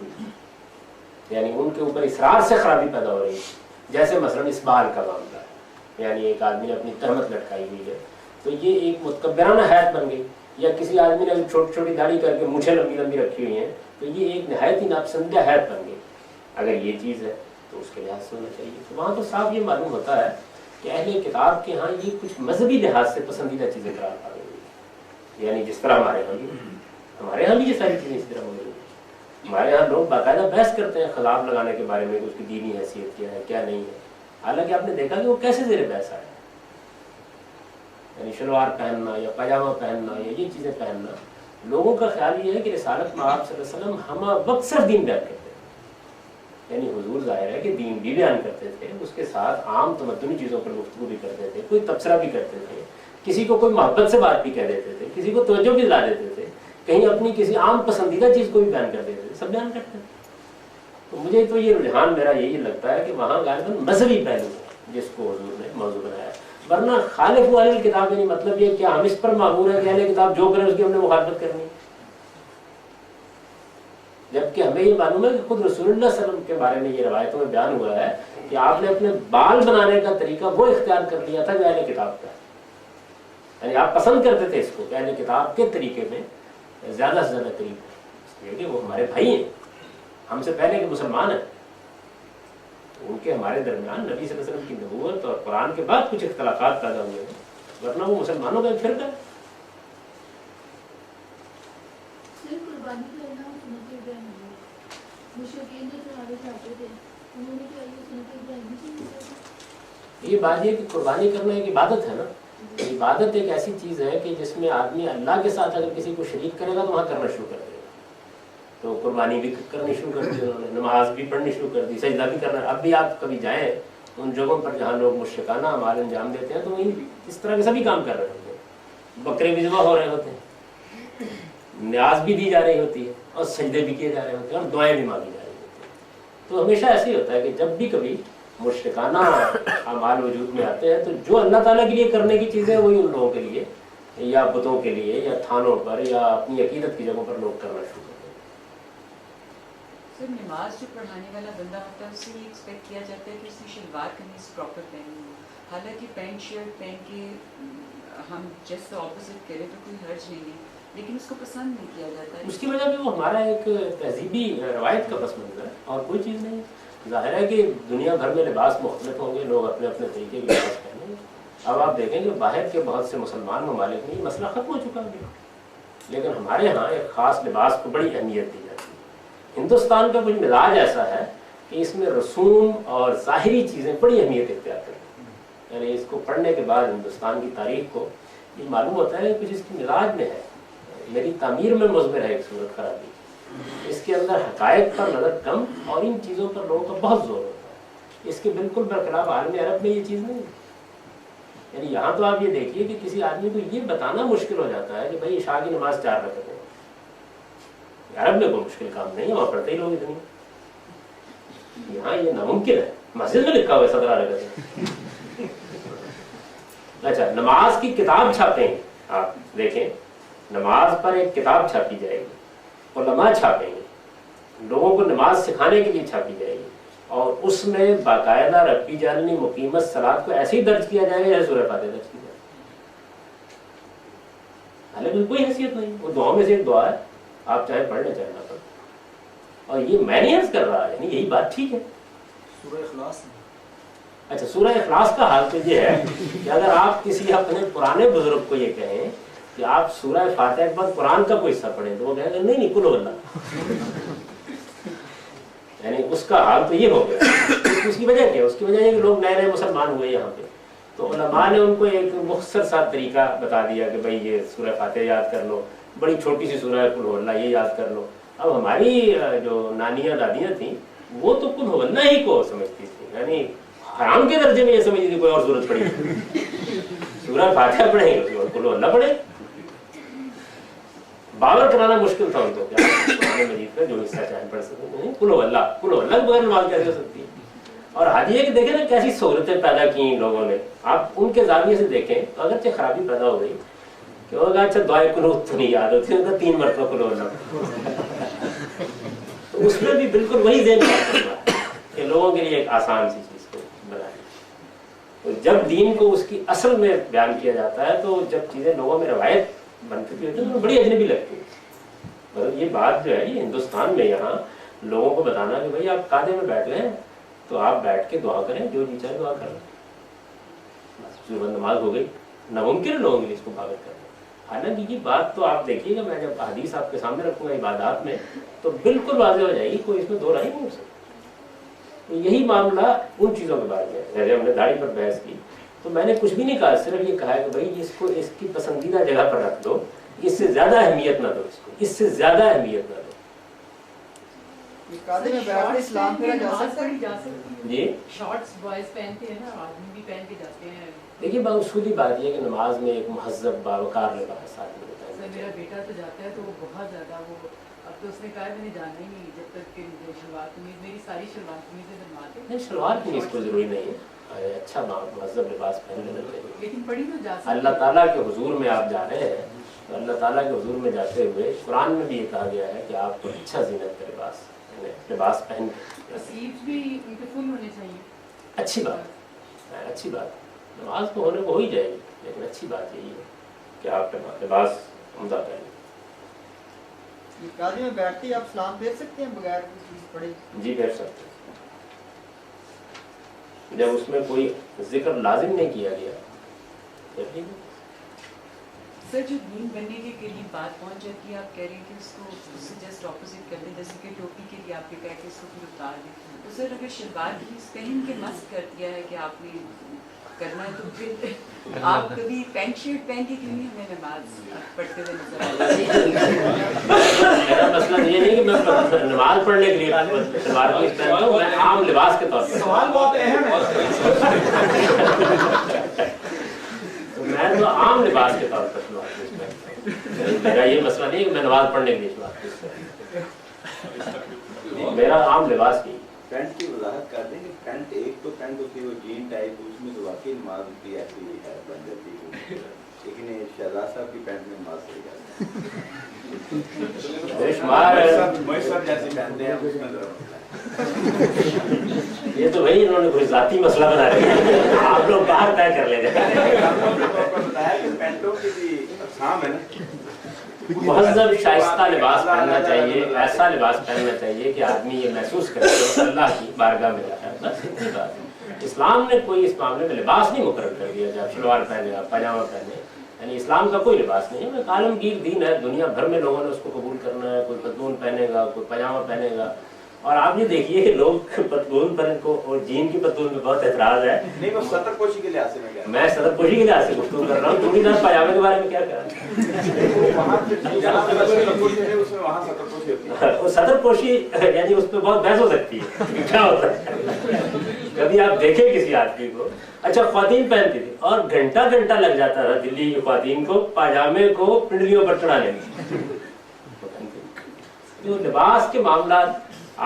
यानी उनके ऊपर इसरार से खराबी पैदा हो रही है, जैसे मसलन इसबाल का मामला है, यानी एक आदमी ने अपनी तहमत लटकाई हुई है तो ये एक मुतकब्बिराना हैत बन गई, या किसी आदमी ने छोटी छोटी दाढ़ी करके मूछें लंबी लंबी रखी हुई हैं तो ये एक नहायत ही नापसंदीदा हैत बन गई। अगर ये चीज़ है तो उसके लिहाज से होना चाहिए। तो वहाँ तो साफ ये मालूम होता है कि अहले किताब के यहाँ ये कुछ मजहबी लिहाज से पसंदीदा चीज़ें करार पा गई है, यानी जिस तरह हमारे यहाँ भी ये सारी चीज़ें इसी तरह हो रही है। हमारे यहाँ लोग बाकायदा बहस करते हैं खिलाफ लगाने के बारे में कि उसकी दीनी हैसियत क्या है क्या नहीं है, हालांकि आपने देखा कि वो कैसे ज़ेर बहस आया, यानी शलवार पहनना या पैजामा पहनना या ये चीज़ें पहनना, लोगों का ख्याल ये है कि रिसालत में आप सल्लल्लाहु अलैहि वसल्लम हम वक्त सिर्फ दीन बयान करते हैं, यानी हुजूर जाहिर है कि दीन भी बयान करते थे, उसके साथ आम तमद्दुनी चीज़ों पर गुफ्तगू भी करते थे, कोई तबसरा भी करते थे, किसी को कोई मोहब्बत से बात भी कह देते थे, किसी को तवज्जो भी दिला देते थे, कहीं अपनी किसी आम पसंदीदा चीज़ को भी बयान कर देते थे, सब बयान करते थे। तो मुझे तो ये रुझान मेरा यही लगता है कि वहाँ गालिबन मजहबी पहलू है जिसको हुजूर ने मौजू बनाया, वरना खालिफ वाली किताब नहीं, मतलब ये क्या हम इस पर मामूर है कि अहले किताब जो करें उसकी हमने मुखालफत करनी है, जबकि हमें ये मालूम है कि खुद रसूलुल्लाह सल्लल्लाहु अलैहि वसल्लम के बारे में ये रवायतों में बयान हुआ है कि आपने अपने बाल बनाने का तरीका वो इख्तियार कर लिया था जो अहले किताब का, यानी आप पसंद करते थे इसको, अहले किताब के तरीके में ज़्यादा से ज़्यादा करीब है, इसलिए वो हमारे भाई हैं, हमसे पहले के मुसलमान हैं, उनके हमारे दरमियान नबी सल्लल्लाहु अलैहि वसल्लम की नबूवत और कुरान के बाद कुछ इख्तिलाफात पैदा हुए हैं, वरना वो मुसलमानों का एक फिरका है। ये बात है कि कुर्बानी करना एक इबादत है ना, इबादत एक ऐसी चीज़ है कि जिसमें आदमी अल्लाह के साथ अगर किसी को शरीक करेगा तो वहाँ करना शुरू कर देगा। तो कुर्बानी भी करनी शुरू कर दी उन्होंने, नमाज भी पढ़नी शुरू कर दी, सजदा भी करना। अब भी आप कभी जाएँ उन जगहों पर जहाँ लोग मुश्रिकाना अमाल अंजाम देते हैं तो वही इस तरह के सभी काम कर रहे होते हैं, बकरे भी ज़िबा हो रहे होते हैं, न्याज भी दी जा रही होती है और सजदे भी किए जा रहे होते हैं और दुआएं भी मांगी जा रही होती हैं। तो हमेशा ऐसे ही होता है कि जब भी कभी मुश्रिकाना अमाल वजूद में आते हैं तो जो अल्लाह ताला के लिए करने की चीज़ें वही उन लोगों के लिए या बुतों के लिए या थानों पर या अपनी अकीदत की जगहों पर लोग करना शुरू करते हैं। सर नमाज जो पढ़ाने वाला बंदा होता है उससे ये एक्सपेक्ट किया जाता है कि उसने शलवार कमीज प्रॉपर पहनी हो, हालांकि पैंट शर्ट पहन के हम जस्ट ऑपोजिट करें तो कोई हर्ज नहीं है, लेकिन उसको पसंद नहीं किया जाता है। उसकी वजह भी वो हमारा एक तहजीबी रवायत का पस मंज़र है और कोई चीज़ नहीं। ज़ाहिर है कि दुनिया भर में लिबास मुख्तलिफ होंगे, लोग अपने अपने तरीके के लिबास पहनेंगे। अब आप देखेंगे बाहर के बहुत से मुसलमान ममालिक में ये मसला ख़त्म हो चुका है, लेकिन हमारे यहाँ एक ख़ास लिबास को बड़ी अहमियत दी जाती है। हिंदुस्तान का कुछ मिजाज ऐसा है कि इसमें रसूम और ज़ाहिरी चीज़ें बड़ी अहमियत इख्तियार करती हैं, यानी इसको पढ़ने के बाद हिंदुस्तान की तारीख को ये मालूम होता है कि कुछ इसकी मिजाज में है, मेरी तामीर में मुज़मिर है एक सूरत खराबी, इसके अंदर हक़ाइक़ पर नज़र कम और इन चीज़ों पर लोगों का बहुत जोर होता है। इसके बिल्कुल बरखिलाफ आलम अरब में ये चीज़ नहीं है। यानी यहाँ तो आप ये देखिए कि किसी आदमी को ये बताना मुश्किल हो जाता है कि भाई इशा की नमाज 4 रकअत है। अरब में कोई मुश्किल काम नहीं है, वहाँ पढ़ते ही लोग इतनी, यहाँ ये नामुमकिन है। मस्जिद में लिखा हुआ है 17 रकअत है। अच्छा, नमाज की किताब छापेंगे, आप देखें नमाज पर एक किताब छापी जाएगी, उलमा छापेंगे, लोगों को नमाज सिखाने के लिए छापी जाएगी और उसमें बाकायदा रब्बी जालनी मुकीमत सलात को ऐसे ही दर्ज किया जाएगा जैसे सूरह फातिहा दर्ज की जाए। हालांकि कोई हैसियत नहीं, वो दुआ में से एक दुआ है, आप चाहे पढ़ लें चाहे ना पढ़। और ये मैं नहीं अर्ज कर रहा, यानी यही बात ठीक है। सूरह इखलास। अच्छा, सूरह इखलास का हाल तो ये है कि अगर आप किसी अपने पुराने बुजुर्ग को ये कहें कि आप सूरह फातिहा के बाद कुरान का कोई हिस्सा पढ़ें तो वो कहेंगे नहीं नहीं कुल वल्लाह। यानी उसका हाल तो ये हो गया। उसकी वजह क्या है? उसकी वजह है कि लोग नए नए मुसलमान हुए यहाँ पे, तो उलमा ने उनको एक मुख्तसर सा तरीका बता दिया कि भाई ये सूरह फातिहा याद कर लो, बड़ी छोटी सी सूरह है कुल वल्लाह, ये याद कर लो। अब हमारी जो नानियाँ दादियाँ थी वो तो कुल वल्लाह ही को समझती थी, यानी हराम के दर्जे में ये समझती थी कोई और सूरत पढ़ी, सूरह फातिहा पढ़ेंगे और कुल वल्लाह पढ़े। बावर कराना मुश्किल था उनको, कुरान मजीद का जो हिस्सा चाहे पढ़ सकते नहीं, कुल वल्लाह के बगैर नमाज कैसे हो सकती है। और हाजिए कि देखें ना कैसी सहूलतें पैदा की इन लोगों ने, आप उनके जाविये से देखें तो अगरचे खराबी पैदा हो गई कि होगा अच्छा दुआए कुनूत तो नहीं याद होती, उनका 3 मरतबा कुल वल्लाह, तो उसमें भी बिल्कुल वही ज़हन कि लोगों के लिए एक आसान सी चीज़ को बनाए। तो जब दीन को उसकी असल में बयान किया जाता है तो जब चीज़ें लोगों में रवायत बन चुकी होती है तो बड़ी अजनबी लगती है। मतलब ये बात जो है ये हिंदुस्तान में यहाँ लोगों को बताना कि भाई आप कादे में बैठ गए तो आप बैठ के दुआ करें, जो जी चाहे दुआ करें, बस नमाज हो गई। नामुमकिन है लोगों के लिए इसको पागल करना। हालांकि ये बात तो आप देखिएगा, मैं जब हदीस आपके सामने रखूंगा इबादत में तो बिल्कुल वाज़ेह हो जाएगी, कोई इसमें दो राय नहीं हो सकती। तो यही मामला उन चीज़ों के बारे में, जैसे हमने दाढ़ी पर बहस की तो मैंने कुछ भी नहीं कहा, सिर्फ ये कहा कि भाई इसको इसकी पसंदीदा जगह पर रख दो, इससे ज़्यादा अहमियत ना दो, इसको इससे ज़्यादा अहमियत ना दो। कादे में बैठ के इस्लाम फेरा जा सकता है? जा सकती है जी शॉर्ट्स बॉयज पहनते हैं ना, आदमी भी पहन के जाते हैं। देखिए बाउसूली बात यह है कि नमाज में एक महज़ब बावकार लिबास आदमी होता है। मेरा बेटा तो जाता है तो वो बहुत ज़्यादा वो अब तो उसने कहा मैंने जाना ही नहीं जब तक कि मुझे शलवार कमीज, मेरी सारी शलवार कमीज़ें बनवाते नहीं, शलवार की इसको ज़रूरी नहीं है, अच्छा महज़ब लिबास पहन लेना चाहिए। लेकिन पढ़ी तो जा सकती अल्लाह ताला के हुजूर में आप जा रहे हैं तो अल्लाह ताला के हुजूर में जाते हुए कुरान में भी ये कहा गया है कि आपको अच्छा ज़ीनत का लिबास पहन के, स्लीव्स भी उनके फुल होने चाहिए। अच्छी बात है, अच्छी बात। नमाज तो होने को हो ही जाएगी, लेकिन अच्छी बात यही है कि आप लिबास उम्दा पहने। कादी में बैठते ही आप इस्लाम फेर सकते हैं बगैर कोई चीज़ पढ़े? जी बैठ सकते हैं, जब उसमें कोई जिक्र लाजिम नहीं किया गया तो ठीक है। सर जो दीन बनने के करीब बात पहुंच जाती है, आप कह रहे हैं कि उसको उससे जस्ट ऑपोजिट कर दें, जैसे कि टोपी के लिए आपने कहा कि इसको फिर उतार दें, तो सर अगर शलवार की पहन के मस्त कर दिया है कि आपने करना है तो फिर आप कभी पैंट शर्ट पहन के क्यों नहीं हमें नमाज पढ़ते हुए नजर मेरा मसला ये नहीं कि मैं नमाज पढ़ने के लिए सलवार कमीज पहनता हूँ, मैं आम लिबास के तौर पर सवाल बहुत अहम है। तो मैं तो आम लिबास के तौर पर सलवार कमीज पहनता हूँ। मेरा ये मसला नहीं कि मैं नमाज पढ़ने के लिए सलवार कमीज पहनता हूँ, मेरा आम लिबास ही। पैंट की वजाहत कर दें कि पैंट एक तो पैंट होती है वो जीन टाइप, उसमें तो वाकई नमाज की ऐसी है बन जाती है, लेकिन ये शहजाद साहब की पैंट में नमाज सही जाती जैसे पहनते हैं उसमें ये तो भाई इन्होंने कोई जाती मसला बना दिया, आप लोग बाहर तय कर ले बताया कि पैंटों की भी अक़साम है ना। महज़ब शाइस्ता लिबास पहनना चाहिए, ऐसा लिबास पहनना चाहिए कि आदमी ये महसूस करे कि अल्लाह की बारगाह में जाता है, बस इतनी बात है। इस्लाम ने कोई इस मामले में लिबास नहीं मुकर्रर कर दिया कि आप शलवार पहने आप पजामा पहने, यानी इस्लाम का कोई लिबास नहीं है, आलमगीर दीन है, दुनिया भर में लोगों ने उसको कबूल करना है, कोई पतलून पहनेगा कोई पजामा पहनेगा। और आप ये देखिए कि लोग पतलून पर को और जीन की पतलून में बहुत एतराज है। नहीं वो सतरपोशी के लिहाज से मैं सतरपोशी के लिहाज से गुफ्तगू कर रहा हूँ, चूड़ीदार पजामे के बारे में क्या कह वो सतरपोशी यानी उस पर बहुत बहस हो सकती है क्या होता है। कभी आप देखें किसी आदमी को, अच्छा ख्वातीन पहनती थी और घंटा घंटा लग जाता था दिल्ली की ख्वातीन को पजामे को पिंडलियों पर चढ़ाने में। जो लिबास के मामला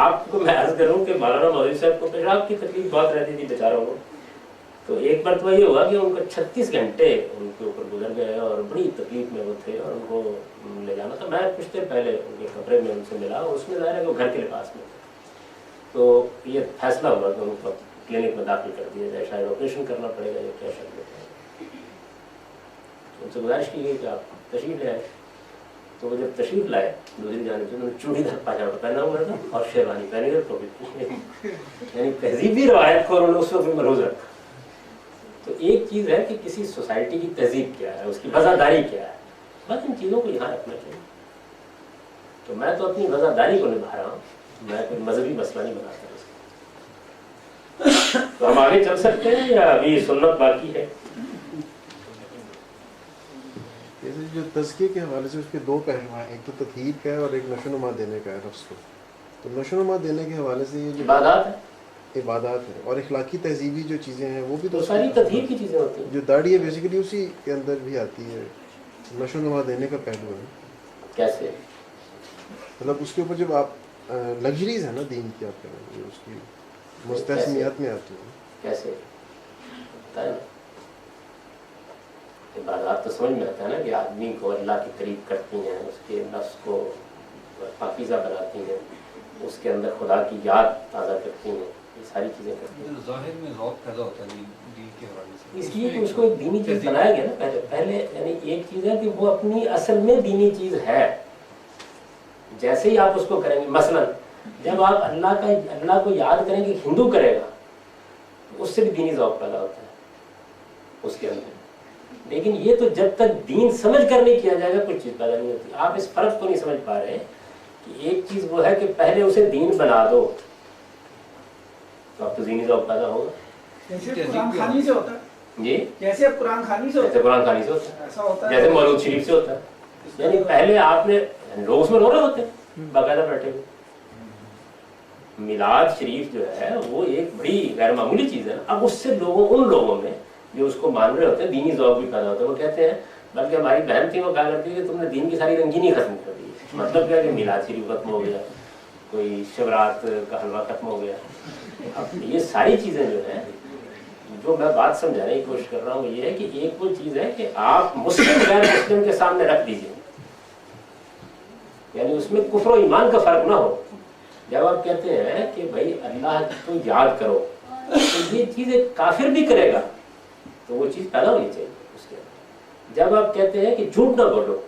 आपको मैं अर्ज करूं कि मौलाना मौलवी साहब को पेशाब की तकलीफ बहुत रहती थी बेचारों को, तो एक बार तो ये हुआ कि उनको 36 घंटे उनके ऊपर गुजर गए और बड़ी तकलीफ में वो थे और उनको ले जाना था। मैं कुछ देर पहले उनके कमरे में उनसे मिला, उसमें ज़ाहिर है कि वो घर के लिबास में थे, तो ये फैसला हुआ कि उनको क्लिनिक में दाखिल कर दिया जाए, शायद ऑपरेशन करना पड़ेगा या क्या शक। उनसे गुजारिश की गई कि आप तशरीफ ले आए, तो वो जब तशरीफ लाए दूसरी जाने से उन्होंने चूड़ीदार पजामा पहना हुआ था और शेरवानी पहनी थी, तो यानी तहजीबी रवायत को उन्होंने उस वक्त भी मलूज रखा। तो एक चीज़ है कि किसी सोसाइटी की तहजीब क्या है, उसकी वज़ादारी क्या है, बस इन चीज़ों को यहाँ रखना चाहिए। तो मैं तो अपनी वज़ादारी को निभा रहा हूँ, मैं कोई मजहबी मसला नहीं बनाता इसको। तो हम आगे चल सकते हैं या अभी सुन्नत बाकी है? जैसे जो तज़किये के हवाले से उसके दो पहलू हैं, एक तो तत्हीर का है और एक नशोनुमा देने का है नफ्स को। तो नशोनुमा देने के हवाले से ये जो इबादत है और इखलाकी तहजीबी जो चीज़ें हैं वो भी तो सारी तत्हीर की चीज़ें होती हैं। जो दाढ़ी है बेसिकली उसी के अंदर भी आती है, नशोनुमा देने का पहलू है। कैसे? मतलब उसके ऊपर जब आप लग्जरीज है ना दीन की, आप करें उसकी मुस्तहसनियत में आती है। कैसे? इबादत तो समझ में आता है ना कि आदमी को अल्लाह के करीब करती हैं, उसके नफ्स को पाकीज़ा बनाती हैं, उसके अंदर खुदा की याद ताज़ा करती हैं, ये सारी चीज़ें करती हैं। ज़ाहिर में ज़ौक़ पैदा होता है दीन के हवाले से, इसलिए कि उसको एक दीनी चीज़ बनाया गया ना पहले यानी एक चीज़ है कि वो अपनी असल में दीनी चीज़ है। जैसे ही आप उसको करेंगे, मसलन जब आप अल्लाह को याद करेंगे, हिंदू करेगा उससे भी दीनी ज़ौक़ पैदा होता है उसके अंदर। लेकिन ये तो जब तक दीन समझ कर नहीं किया जाएगा कुछ चीज़ पैदा नहीं होती। आप इस फर्क को नहीं समझ पा रहे कि एक चीज़ वो है कि पहले उसे दीन बना दो तो अब तो दीनी ज़ौक़ पैदा होगा। जैसे कुरान खानी से होता है जी, जैसे अब कुरान खानी से होता है, कुरान खानी से होता है, ऐसा होता है जैसे मौलूद शरीफ से होता है। यानी पहले आपने लोग उसमें रो रहे होते हैं बाकायदा बैठे हुए, میلاد شریف جو ہے وہ ایک بڑی غیر معمولی چیز ہے. اب اس سے ان لوگوں میں جو اس کو مان رہے ہوتے ہیں دینی ذوق بھی پیدا ہوتا ہے. وہ کہتے ہیں بلکہ ہماری بہن تھی وہ کہا کرتی ہے کہ تم نے دین کی ساری رنگینی ختم کر دی. مطلب کیا کہ میلاد شریف ختم ہو گیا, کوئی شورات کا حلوہ ختم ہو گیا. اب یہ ساری چیزیں جو ہیں, جو میں بات سمجھانے کی کوشش کر رہا ہوں یہ ہے کہ ایک وہ چیز ہے کہ آپ مسلم غیر مسلم کے سامنے رکھ دیجیے, یعنی اس میں کفر و ایمان کا فرق نہ ہو. جب آپ کہتے ہیں کہ بھائی اللہ کو یاد کرو, تو یہ چیز ایک کافر بھی کرے گا تو وہ چیز پیدا ہونی چاہیے اس کے. جب آپ کہتے ہیں کہ جھوٹ نہ بولو,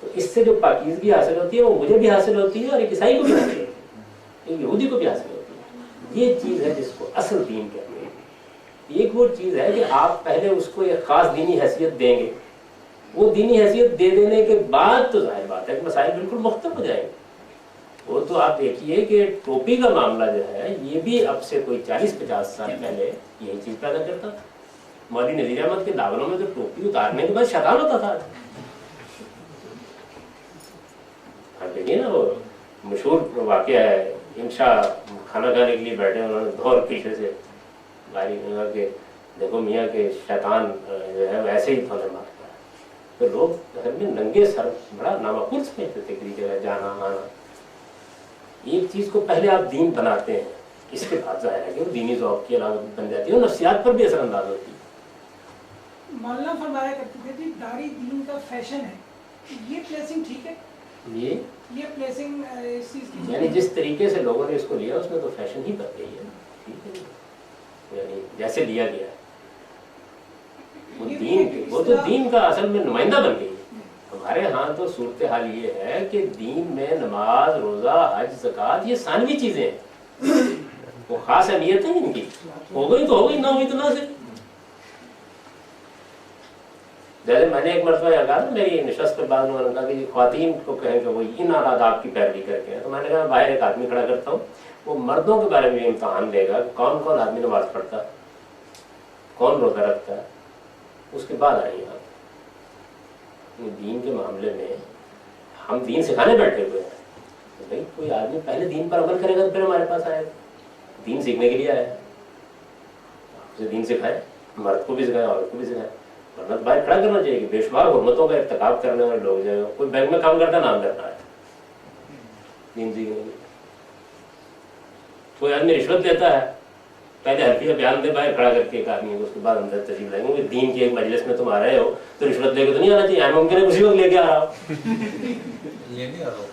تو اس سے جو پاکیزگی حاصل ہوتی ہے وہ مجھے بھی حاصل ہوتی ہے اور ایک عیسائی کو بھی حاصل ہوتی ہے, ایک یہودی کو بھی حاصل ہوتی ہے. یہ چیز ہے جس کو اصل دین کہتے ہیں. ایک وہ چیز ہے کہ آپ پہلے اس کو ایک خاص دینی حیثیت دیں گے, وہ دینی حیثیت دے دینے کے بعد تو ظاہر بات ہے کہ مسائل بالکل مختلف ہو جائیں گے. وہ تو آپ دیکھیے کہ ٹوپی کا معاملہ جو ہے یہ بھی اب سے کوئی 40-50 سال پہلے یہی چیز پیدا کرتا تھا. مولوی نذیر احمد کے داغلوں میں تو ٹوپی اتارنے کے بعد شیطان ہوتا تھا. آپ دیکھیے نا وہ مشہور واقعہ ہے, انشا کھانا کھانے کے لیے بیٹھے, انہوں نے دور پیچھے سے گاڑی کہا کہ دیکھو میاں کے شیطان جو ہے ویسے ہی تھوڑے مارتا ہے. تو لوگ گھر میں ننگے سر بڑا نامعقول سمجھتے تھے کہ جگہ جانا آنا. ایک چیز کو پہلے آپ دین بناتے ہیں, اس کے بعد ظاہر ہے کہ وہ دینی ذوق کی علامت بن جاتی ہے اور نفسیات پر بھی اثر انداز ہوتی ہے. مولانا فرمایا کرتے تھے کہ داڑھی دین کا فیشن ہے, یہ پلیسنگ ٹھیک ہے؟ یہ پلیسنگ اس چیز کی یعنی جس طریقے سے لوگوں نے اس کو لیا اس میں تو فیشن ہی بن گئی ہے, ٹھیک ہے, یعنی جیسے لیا گیا وہ تو دین کا اصل میں نمائندہ بن گئی ہے. ہمارے ہاں تو صورتحال یہ ہے کہ دین میں نماز, روزہ, حج, زکوٰۃ یہ ثانوی چیزیں ہیں, وہ خاص اہمیت ہے ان کی. ہو گئی تو ہو گئی, نہ ہوئی تو نہ صرف. جیسے میں نے ایک مرتبہ یہ کہا نا میری نشست پہ بعد میں کہا کہ خواتین کو کہیں کہ وہ ان آداب کی پیروی کر کے, تو میں نے کہا باہر ایک آدمی کھڑا کرتا ہوں, وہ مردوں کے بارے میں امتحان لے گا کون کون آدمی نماز پڑھتا ہے, کون روزہ رکھتا ہے, اس کے بعد آئیں آپ. دین کے معاملے میں ہم دین سکھانے بیٹھے ہوئے ہیں. بھائی کوئی آدمی پہلے دین پر عمل کرے گا تو پھر ہمارے پاس آئے گا. دین سیکھنے کے لیے آیا ہے, اسے دین سکھائے, مرد کو بھی سکھائے, عورت کو بھی سکھائے. ورنہ باہر کھڑا کرنا چاہیے کہ بے شمار حرمتوں کا ارتکاب کرنے والے لوگ جو ہے, کوئی بینک میں کام کرتا نام کرنا ہے دین سیکھنے کے لیے. کوئی آدمی رشوت لیتا ہے, پہلے حلفیہ بیان دے باہر کھڑا کر کے ایک آدمی کو, اس کے بعد اندر تشریف لائیں گے. دین کی ایک مجلس میں تم آ رہے ہو تو رشوت لے کے تو نہیں آنا چاہیے, ممکن ہے اسی وقت لے کے آ رہا ہو. یہ نہیں آ رہا.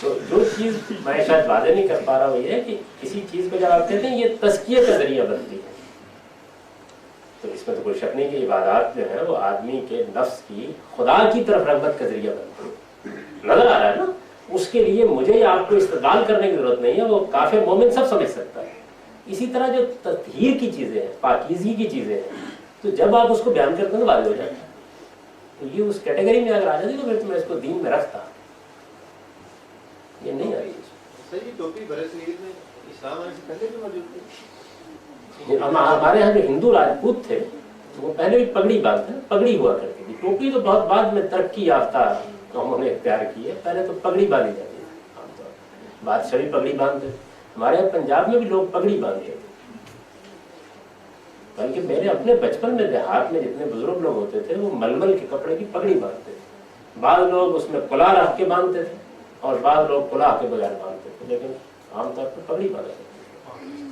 تو جو چیز میں شاید واضح نہیں کر پا رہا ہوں یہ ہے کہ کسی چیز کو جب آپ کہتے ہیں یہ تزکیہ کا ذریعہ بنتی ہے, تو اس میں تو کوئی شک نہیں کہ عبادات جو ہے وہ آدمی کے نفس کی خدا کی طرف رغبت کا ذریعہ بنتی ہے. نظر آ رہا ہے نا, اس کے لیے مجھے یا آپ کو استدلال کرنے کی ضرورت نہیں ہے, وہ کافر مومن سب سمجھ سکتا ہے. اسی طرح جو تطہیر کی چیزیں ہیں, پاکیزگی کی چیزیں ہیں, تو جب آپ اس کو بیان کرتے ہیں تو واضح ہو جاتا ہے. تو یہ اس کیٹیگری میں اگر آ جاتی تو پھر میں اس کو دین میں رکھتا, یہ نہیں آئی. ٹوپی برصغیر میں اسلام آنے سے پہلے بھی موجود تھی. ہمارے یہاں جو ہندو راجپوت تھے وہ پہلے بھی پگڑی باندھتے, پگڑی ہوا کرتی تھی. ٹوپی تو بہت بعد میں ترقی یافتہ قوموں نے اختیار کی ہے, پہلے تو پگڑی باندھی جاتی تھی عام طور پر. بادشاہ بھی پگڑی باندھتے, ہمارے یہاں پنجاب میں بھی لوگ پگڑی باندھتے تھے. بلکہ میرے اپنے بچپن میں دیہات میں جتنے بزرگ لوگ ہوتے تھے وہ ململ کے کپڑے کی پگڑی باندھتے تھے. بعض لوگ اس میں کلا رکھ کے باندھتے تھے اور بعض لوگ کلا کے بغیر باندھتے تھے, لیکن عام طور پر پگڑی باندھتے تھے.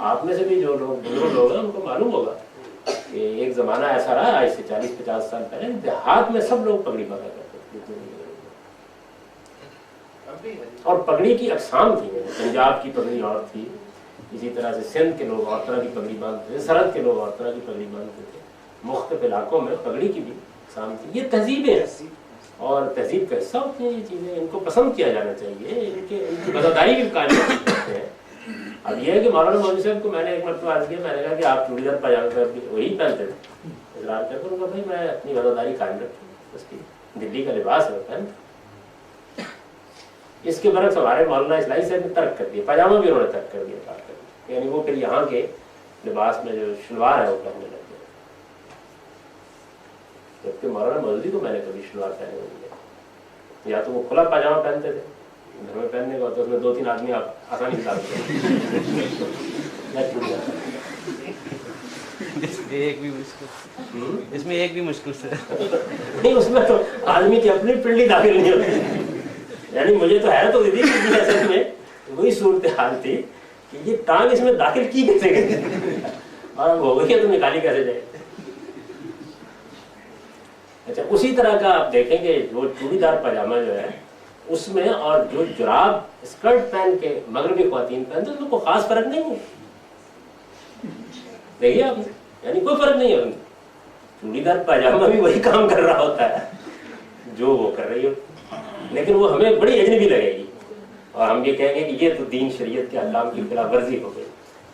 آپ میں سے بھی جو لوگ بزرگ لوگ ہیں ان کو معلوم ہوگا کہ ایک زمانہ ایسا رہا آج سے 40-50 سال پہلے دیہات میں سب لوگ پگڑی باندھا کرتے تھے. اور پگڑی کی اقسام تھی, پنجاب کی پگڑی اور تھی, اسی طرح سے سندھ کے لوگ اور طرح کی پگڑی باندھتے تھے, سرحد کے لوگ اور طرح کی پگڑی باندھتے تھے. مختلف علاقوں میں پگڑی کی بھی اقسام تھی. یہ تہذیبیں ہیں اور تہذیب کا حصہ ہوتی ہیں یہ چیزیں, ان کو پسند کیا جانا چاہیے, ان کی وفاداری بھی قائم کرتے ہیں. اب یہ ہے کہ مولانا مولوی صاحب کو میں نے ایک مرتبہ عرض کیا, میں نے کہا کہ آپ چوڑی دار پاجامے پہ وہی پہنتے تھے, اظہار کیا کروں گا بھائی میں اپنی وفاداری قائم رکھوں, اس کی دلی کا لباس ہے پہنتے. اس کے برعکس ہمارے مولانا اسلائی صاحب نے ترک کر دیا, پاجامہ بھی انہوں نے ترک کر دیا, یعنی وہ پھر یہاں کے لباس میں جو شلوار ہے وہ پہننے لگ گئے, جبکہ مولانا مولوی کو میں نے کبھی شلوار پہنے ہوئی ہے. या तो वो खुला पाजामा पहनते थे, घर में पहनने का तो उसमें 2-3 आदमी आप आसानी से डालते थे। इसमें एक भी मुश्किल से नहीं, उसमें तो आदमी की अपनी पिंडी दाखिल नहीं होती। यानी मुझे तो हैरत होती थी कि असल में वही सूरत हाल थी कि ये टांग इसमें दाखिल की कैसे गई और हो गई है तो निकाली कैसे जाए। अच्छा, उसी तरह का आप देखेंगे जो चूड़ीदार पजामा जो है उसमें और जो जुराब स्कर्ट पहन के मगरबी ख्वातीन पहनते उसमें कोई खास फर्क नहीं है। देखिए आपने, यानी कोई फर्क नहीं है उनमें। चूड़ीदार पजामा भी वही काम कर रहा होता है जो वो कर रही हो, लेकिन वो हमें बड़ी अजनबी लगेगी और हम ये कहेंगे कि ये तो दीन शरीयत के अहकाम की खिलाफ वर्जी हो गई।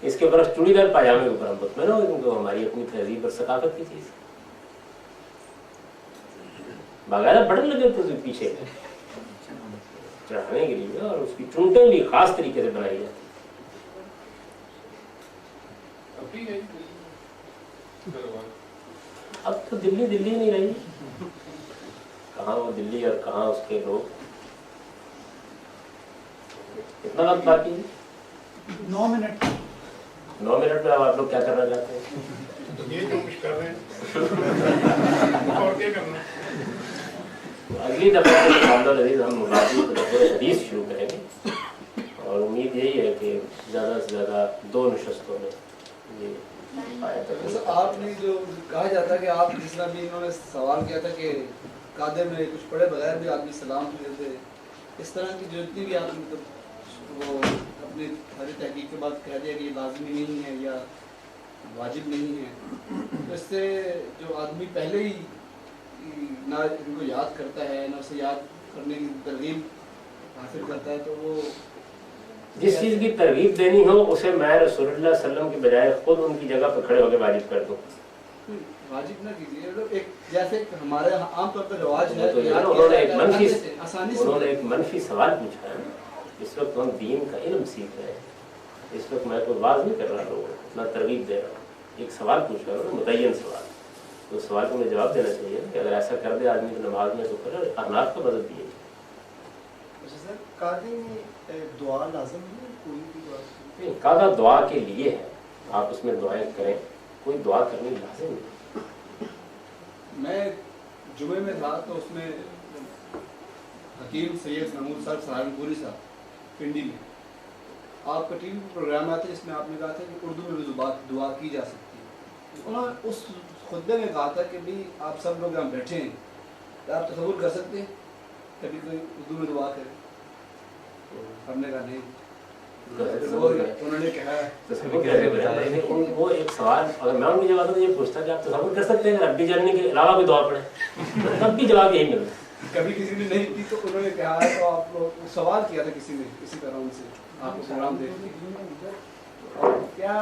इसके ऊपर चूड़ीदार पजामे के ऊपर हम मुतमईन हो, क्योंकि हमारी अपनी तहजीब और सकाफत की चीज बाकायदा बटन लगे थे उसके पीछे चढ़ाने के लिए और उसकी चुनटें भी खास तरीके से बनाई जाती। अब तो दिल्ली दिल्ली नहीं रही, कहाँ वो दिल्ली और कहाँ उसके लोग। कितना वक्त बाकी है? 9 मिनट। 9 मिनट में अब आप लोग क्या करना चाहते हैं? ये जो कुछ कर रहे हैं और क्या करना। अगली दफा हम हदीस शुरू करेंगे और उम्मीद यही है कि ज़्यादा से ज़्यादा 2 नशस्तों में ये आपने जो कहा जाता है कि आप जिस तरह भी इन्होंने सवाल किया था कि कादे में कुछ पढ़े बगैर भी आदमी सलाम देते, इस तरह की जितनी भी आप मतलब वो अपनी हरी तहकीक के बाद कह दिया कि ये लाजमी नहीं है या वाजिब नहीं है, तो इससे जो आदमी पहले ही ना इनको याद करता है ना उसे याद करने की तरगीब हासिल करता है, तो वो जिस चीज़ की तरगीब देनी हो उसे मैं रसूलुल्लाह सल्लल्लाहु अलैहि वसल्लम के बजाय खुद उनकी जगह पर खड़े होकर वाजिब कर दूँ। वाजिब ना कीजिए, मतलब एक जैसे हमारे आमतौर पर रिवाज है तो उन्होंने एक मनफी सवाल पूछा है। इस वक्त हम दीन का इल्म सीख रहे हैं, इस वक्त मैं कोई वाज नहीं कर रहा लोगों को, ना तरगीब दे रहा हूँ। एक सवाल पूछ रहा हूँ, मुतय्यन सवाल, तो सवाल को मुझे जवाब देना चाहिए कि अगर ऐसा कर दे आदमी तो नमाज में तो करे, अहनाफ का मदद दिए। दुआ लाज़िम है, कोई भी दुआ नहीं, कादा दुआ के लिए है, आप उसमें दुआएं करें, कोई दुआ करनी लाजिम नहीं। मैं जुमे में था तो उसमें हकीम सैयद महमूद साहब सहारनपुरी साहब पिंडी में आपका टीवी प्रोग्राम आया था जिसमें आपने कहा था कि उर्दू में भी दुआ की जा सकती है। उन्होंने उस खुतबे में कहा था कि भाई आप सब लोग यहाँ बैठे हैं, तो आप तसव्वुर कर सकते हैं कभी कोई उर्दू में दुआ करे? हमने कहा नहीं। उन्होंने कहा वो एक सवाल, अगर मैं उनकी जवाब तो ये पूछता कि आप तसव्वुर कर सकते हैं रब्बी जलने के अलावा भी दुआ पढ़े, तब भी जवाब यही मिलता। कभी किसी ने नहीं की तो उन्होंने कहा, तो आप लोग सवाल किया था किसी ने इसी तरह उनसे आपको प्रोग्राम देख क्या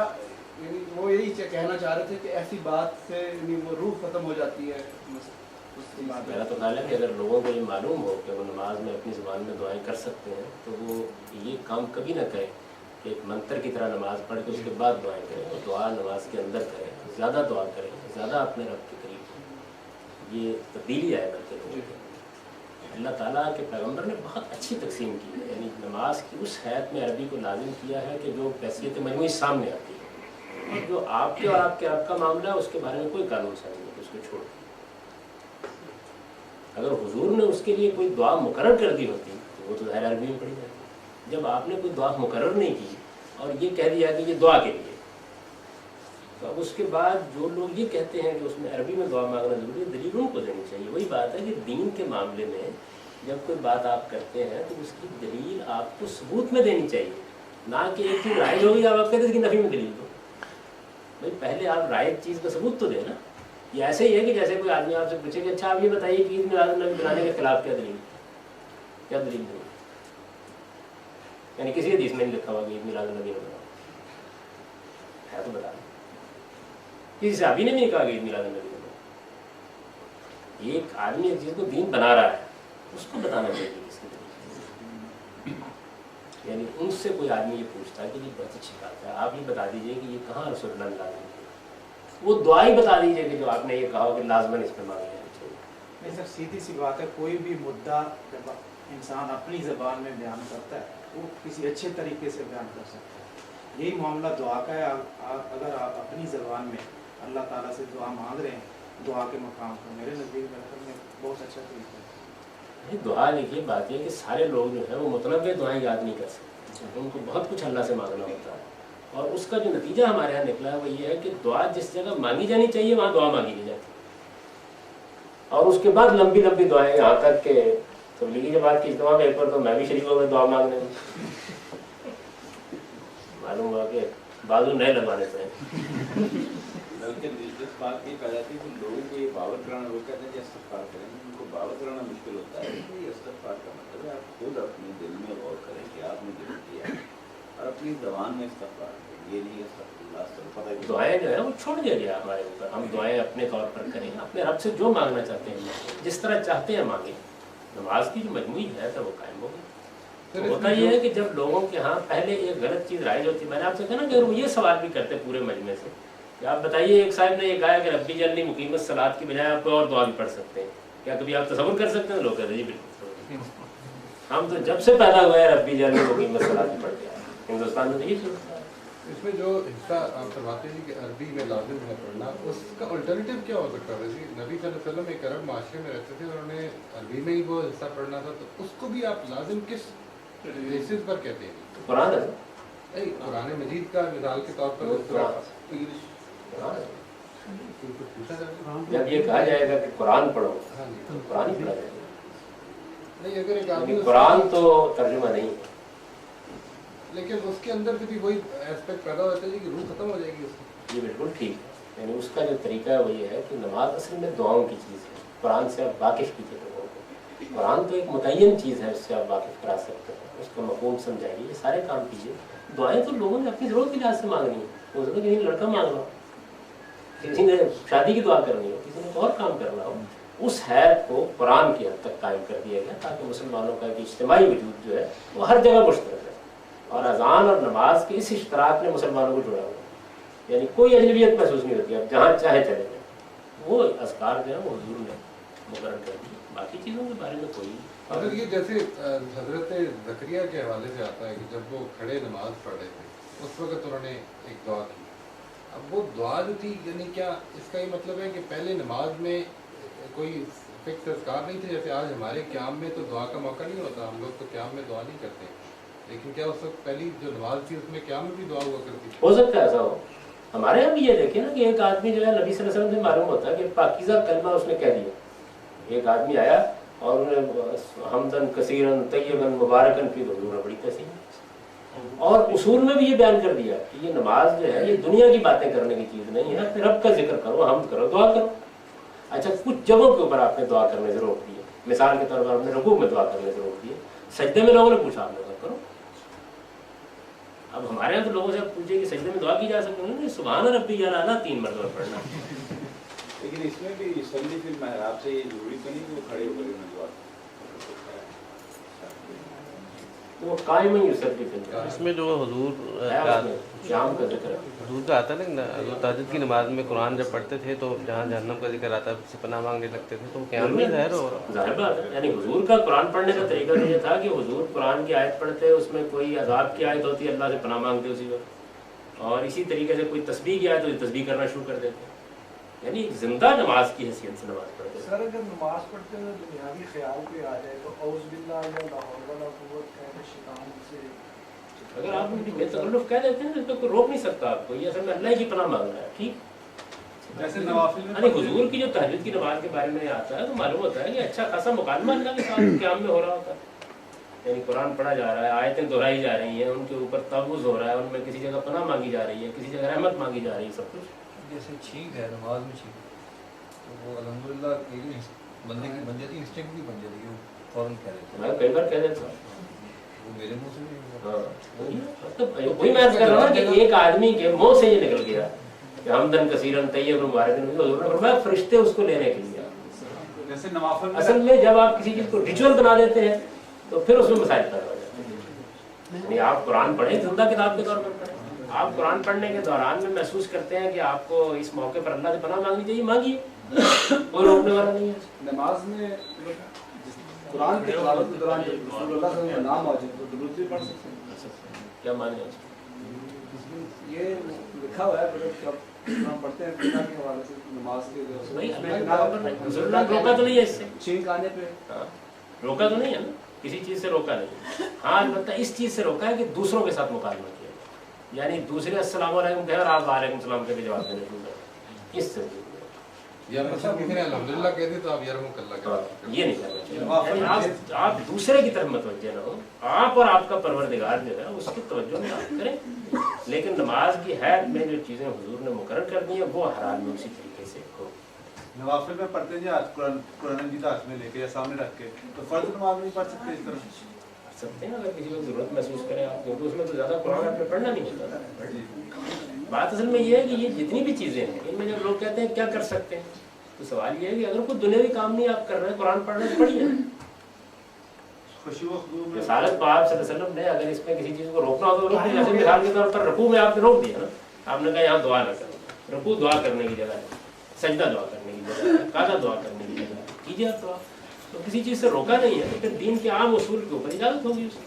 वो यही कहना चाह रहे थे कि ऐसी बात से वो रूह खत्म हो जाती है। मेरा तो ख्याल है कि अगर लोगों को ये मालूम हो कि वो नमाज में अपनी ज़ुबान में दुआएं कर सकते हैं तो वो ये काम कभी ना करें कि एक मंत्र की तरह नमाज पढ़ के उसके बाद दुआएं करें, और दुआ नमाज के अंदर करें, ज़्यादा दुआ करें, ज़्यादा अपने रब के करीब। ये तब्दीली आए करके लोगों के अल्लाह ताला के पैगम्बर ने बहुत अच्छी तकसीम की है, यानी नमाज की उस हैत में अरबी को लाजिम किया है कि जो कैफियत मजमूई सामने आती है, और जो आपके और आपके रब का मामला है उसके बारे में कोई कानून सा नहीं है, उसको छोड़। अगर हुजूर ने उसके लिए कोई दुआ मुकर्रर कर दी होती तो वो तो ज़ाहिर अरबी में पड़ी जाती। जब आपने कोई दुआ मुकर्रर नहीं की और ये कह दिया कि ये दुआ के लिए, तो अब उसके बाद जो लोग ये कहते हैं कि उसमें अरबी में दुआ मांगना जरूरी है, दलील उनको देनी चाहिए। वही बात है कि दीन के मामले में जब कोई बात आप करते हैं तो उसकी दलील आपको सबूत में देनी चाहिए, ना कि एक चीज़ राइज होगी आप कहते हैं कि नफी में दलील दो। भाई पहले आप राइज चीज़ का सबूत तो देना। ये ऐसे ही है कि जैसे कोई आदमी आपसे पूछे कि अच्छा आप ये बताइए कि ईद मिलाद-उन-नबी बनाने के खिलाफ क्या दलील देंगे, यानी किसी हदीस में नहीं लिखा हुआ कि ईद मिलाद-उन-नबी बनाओ है तो बता दें। किसी सहाबी ने भी नहीं कहा कि ईद मिलाद-उन-नबी बनाओ। एक आदमी एक चीज़ को दीन बना रहा है उसको बताना चाहिए किसकी दलील। यानी उनसे कोई आदमी ये पूछता है कि ये बहुत अच्छी बात है, आप ये बता दीजिए कि ये कहाँ रसूलुल्लाह ने लाज़िम किया, वो दुआ ही बता दीजिए कि जो आपने ये कहा कि लाजमन इसमें मांग लेना चाहिए, नहीं सर, सीधी सी बात है, कोई भी मुद्दा जब इंसान अपनी ज़बान में बयान करता है वो किसी अच्छे तरीके से बयान कर सकता है। यही मामला दुआ का है। अगर आप अपनी ज़बान में अल्लाह ताला से दुआ मांग रहे हैं दुआ के मकाम पर, मेरे नज़दीक में बहुत अच्छा तरीका है। दुआ देखिए, बात ये कि सारे लोग जो है वो मतलब दुआएं याद नहीं कर सकते, उनको बहुत कुछ अल्लाह से मांगना होता है। और उसका जो नतीजा हमारे यहाँ निकला है वो ये है कि दुआ जिस जगह मांगी जानी चाहिए वहाँ दुआ मांगी नहीं जाती, और उसके बाद लंबी लंबी दुआएं यहाँ तक के तबलीगी जमात की इज्तिमा में एक बार तो मैं भी शरीक हो गया दुआ मांगने में, मालूम हुआ कि बाजू नए लगवाने पड़े। बल्कि दिलचस्प बात ये पैदा थी कि लोगों को ये बावर कराना, लोग कहते हैं कि इस्तग़फ़ार करें, उनको बावर कराना मुश्किल होता है कि इस्तग़फ़ार का मतलब है आप खुद अपने दिल में गौर करें कि आपने दिल किया और अपनी ज़बान में इस्तग़फ़ार करें, ये नहीं है दुआएं जो है वो छोड़ दिया गया हमारे ऊपर, हम दुआएं अपने तौर पर करें, अपने रब से जो मांगना चाहते हैं जिस तरह चाहते हैं मांगे। नमाज की जो मजमूई है तो वो कायम हो गई। तो होता ये है कि जब लोगों के यहाँ पहले एक गलत चीज़ राइज होती है, मैंने आपसे कहा ना कि वो ये सवाल भी करते पूरे मजमे से कि आप बताइए, एक साहब ने ये कहा कि रब्बी जल्ली मुकीमत सलात की बजाय आप और दुआ भी पढ़ सकते हैं, क्या कभी आप तसव्वुर कर सकते हैं? लोग कहते हैं जी बिल्कुल, हम तो जब से पैदा हुए हैं रब्बी जल्ली मुकीमत सलात पढ़ते हैं, हिंदुस्तान में तो ये चलता है। इसमें जो हिस्सा आप फरमाते हैं कि अरबी में लाजिम है पढ़ना, उसका अल्टरनेटिव क्या हो सकता है? जी नबी सल्लल्लाहु अलैहि वसल्लम एक अरब माशरे में रहते थे और उन्हें अरबी में ही वो हिस्सा पढ़ना था, तो उसको भी आप लाजिम किस बेसिस पर कहते हैं? कुरान है, नहीं कुरान मजीद का मिसाल के तौर पर जब ये कहा जाएगा कि कुरान पढ़ो तो कुरान ही पढ़ा जाएगा। नहीं अगर एक आदमी कुरान तो तर्जुमा नहीं है, लेकिन उसके अंदर भी वही एस्पेक्ट पैदा होता है कि रूह खत्म हो जाएगी उसकी। ये बिल्कुल ठीक है, यानी उसका जो तरीका है वो ये है कि नमाज असल में दुआओं की चीज़ है, कुरान से आप वाकिफ़ कीजिए लोगों को, कुरान तो एक मुतय्यन चीज़ है, उससे आप वाकिफ़ करा सकते हैं, उसका मफ़हूम समझाइए, ये सारे काम कीजिए। दुआएं तो लोगों ने अपनी ज़रूरत के लिहाज से मांगनी है, हो सकता है किसी ने लड़का मांगना हो, किसी ने शादी की दुआ करनी हो, किसी ने और काम करना हो, उस हैत को कुरान की हद तक कायम कर दिया गया ताकि मुसलमानों का एक इज्तिमाई वजूद जो है वो हर जगह मुश्तरक है। और अजान और नमाज के इस इश्तराक ने मुसलमानों को जुड़ा हुआ है, यानी कोई अजनबियत महसूस नहीं होती, अब जहाँ चाहे चले जाए। वो अस्कार जो है वो हुजूर ने मुकर्रर कर दिए, बाकी चीज़ों के बारे में कोई। अगर ये जैसे हजरत ज़करिया के हवाले से आता है कि जब वो खड़े नमाज पढ़ रहे थे उस वक़्त उन्होंने एक दुआ की, अब वो दुआ जो थी यानी क्या इसका ये मतलब है कि पहले नमाज में कोई फिक्स अस्कार नहीं थे? जैसे आज हमारे क़याम में तो दुआ का मौका नहीं होता, हम लोग तो क़याम में दुआ नहीं करते, लेकिन क्या उस वक्त पहली जो नमाज थी उसमें क़याम में भी दुआ हुआ करती थी? हो सकता है ऐसा हो। हमारे यहाँ भी ये देखे ना कि एक आदमी जो है नबी सल्लल्लाहु अलैहि वसल्लम से मालूम होता है कि पाकीज़ा कलमा उसने कह दिया, एक आदमी आया और उन्हें हमदन कसीरन तय्यबन मुबारकन की हुजूर ने बड़ी तस्वीर, और उसूल में भी ये बयान कर दिया कि ये नमाज जो है ये दुनिया की बातें करने की चीज़ नहीं है, रब का जिक्र करो, हम करो, दुआ करो। अच्छा, कुछ जगहों के ऊपर आपने दुआ करने से रोक दिए, मिसाल के तौर पर आपने रुकू में दुआ करने से रोक दिए, सजदे में लोगों ने पूछा आपने दुआ करो। अब हमारे यहाँ तो लोगों से पूछे कि सजदे में दुआ की जा सकती है, सुभान रब्बियल आला 3 मरतबा पढ़ना। लेकिन इसमें भी सल्ली फिल महराब से ये जरूरी तो नहीं कि वो खड़े होकर दुआ, तो वो कायम ही सल्ली फिल, इसमें जो हुजूर शाम का जिक्र हुजूर का आता है ना, तहज्जुद की नमाज में कुरान जब पढ़ते थे तो जहाँ जहन्नम का जिक्र आता है पनाह मांगने लगते थे, तो वो क़याम में ज़ाहिर बात है। यानी हुजूर का कुरान पढ़ने का तरीका तो ये था कि हुजूर कुरान की आयत पढ़ते, उसमें कोई अजाब की आयत होती है, अल्लाह से पनाह मांगते उसी वक्त, और इसी तरीके से कोई तस्बीह की आयत होती, तस्बीह करना शुरू कर देते, यानी जिंदा नमाज की हैसियत से नमाज पढ़ते। सर अगर नमाज पढ़ते हुए दुनियावी ख्याल पे आ जाए तो औज़ बिल्लाह या ला हौल वला कुव्वत कहने शैतान से, अगर आप बेतकल्लुफ़ कह देते हैं तो कोई रोक नहीं सकता आपको, ये असल में अल्लाह की पनाह मांगना है, ठीक। जैसे नवाफिल में यानी हुजूर की जो तहज्जुद की नमाज के बारे में आता है तो मालूम होता है कि अच्छा खासा मुकालमा अल्लाह के साथ क़याम में हो रहा होता है, यानी कुरान पढ़ा जा रहा है, आयतें दोहराई जा रही हैं, उनके ऊपर तवज़ हो रहा है, उनमें किसी जगह पनाह मांगी जा रही है, किसी जगह रहमत मांगी जा रही है, सब कुछ। जैसे छींक है नमाज में छींक, तो वो अल्हम्दुलिल्लाह बंदे की बन जाती है, इंस्टिंक्ट भी बन जाती है, वो फौरन कह देता है। मैं कई बार कह देता हूँ, वो मेरे मुंह से भी तो वही मैं कर रहा हूँ कि एक आदमी के मुंह से ये निकल गया कि हमदन कसीरन तय्यब मुबारकन, हुजूर ने फरमाया फरिश्ते उसको लेने के लिए। जैसे नवाफिल में असल में जब आप किसी चीज़ को रिचुअल बना देते हैं तो फिर उसमें मसाइल पैदा हो जाते हैं। यानी आप कुरान पढ़ें, जिंदा किताब के तौर पर पढ़ें, آپ قرآن پڑھنے کے دوران میں محسوس کرتے ہیں کہ آپ کو اس موقع پر اللہ سے پناہ مانگنی چاہیے، مانگیے، کوئی روکنے والا نہیں ہے۔ نماز میں قرآن کے تلاوت کے دوران جب رسول اللہ صلی اللہ علیہ وسلم کا نام آ جائے تو درود بھی پڑھ سکتے ہیں؟ کیا معنی ہے اس کا؟ یہ لکھا ہوا ہے کہ ہم پڑھتے ہیں فقہ کے حوالے سے نماز کے روکا تو نہیں ہے اس سے، چھینک آنے پہ روکا تو نہیں ہے نا، کسی چیز سے روکا نہیں۔ ہاں البتہ اس چیز سے روکا ہے کہ دوسروں کے ساتھ مکالمہ کیا، یعنی دوسرے السلام علیکم کہہ اور آپ وعلیکم السلام کہہ کے جواب دینے کو، اس سے الحمدللہ کہتے تو آپ یرحمک اللہ کہتے، یہ نہیں کرنا چاہیے، یعنی آپ دوسرے کی طرف متوجہ نہ ہو، آپ اور آپ کا پروردگار جو ہے اس کی توجہ میں آپ کریں، لیکن نماز کی حید میں جو چیزیں حضور نے مقرر کر دی ہیں وہ ہر حال میں اسی طریقے سے ہو۔ نوافل میں پڑھتے ہیں آج قرآن مجید ہاتھ میں لے کے یا سامنے رکھ کے، تو فرض نماز نہیں پڑھ سکتے اس طرح؟ پڑھ سکتے ہیں اگر کسی کو ضرورت محسوس کریں آپ، کیونکہ اس میں تو زیادہ قرآن آپ نے پڑھنا نہیں ہوتا۔ بات اصل میں یہ ہے کہ یہ جتنی بھی چیزیں ہیں ان میں جب لوگ کہتے ہیں کیا کر سکتے ہیں، تو سوال یہ ہے کہ اگر کوئی دنیاوی کام نہیں آپ کر رہے ہیں، قرآن پڑھ رہے ہیں تو پڑھیے۔ رسالت پاک صلی اللہ علیہ وسلم نے اگر اس میں کسی چیز کو روکنا ہو تو روک دیا، جیسے مثال کے طور پر رکوع میں آپ نے روک دیا نا، آپ نے کہا یہاں دعا نہ کرو، رکوع دعا کرنے کی جگہ ہے، سجدہ دعا کرنے کی جگہ ہے، قعدہ دعا کرنے کی جگہ ہے، کیجیے آپ دعا، تو کسی چیز سے روکا نہیں ہے، تو پھر دین کے عام اصول کے اوپر اجازت ہوگی اس کی۔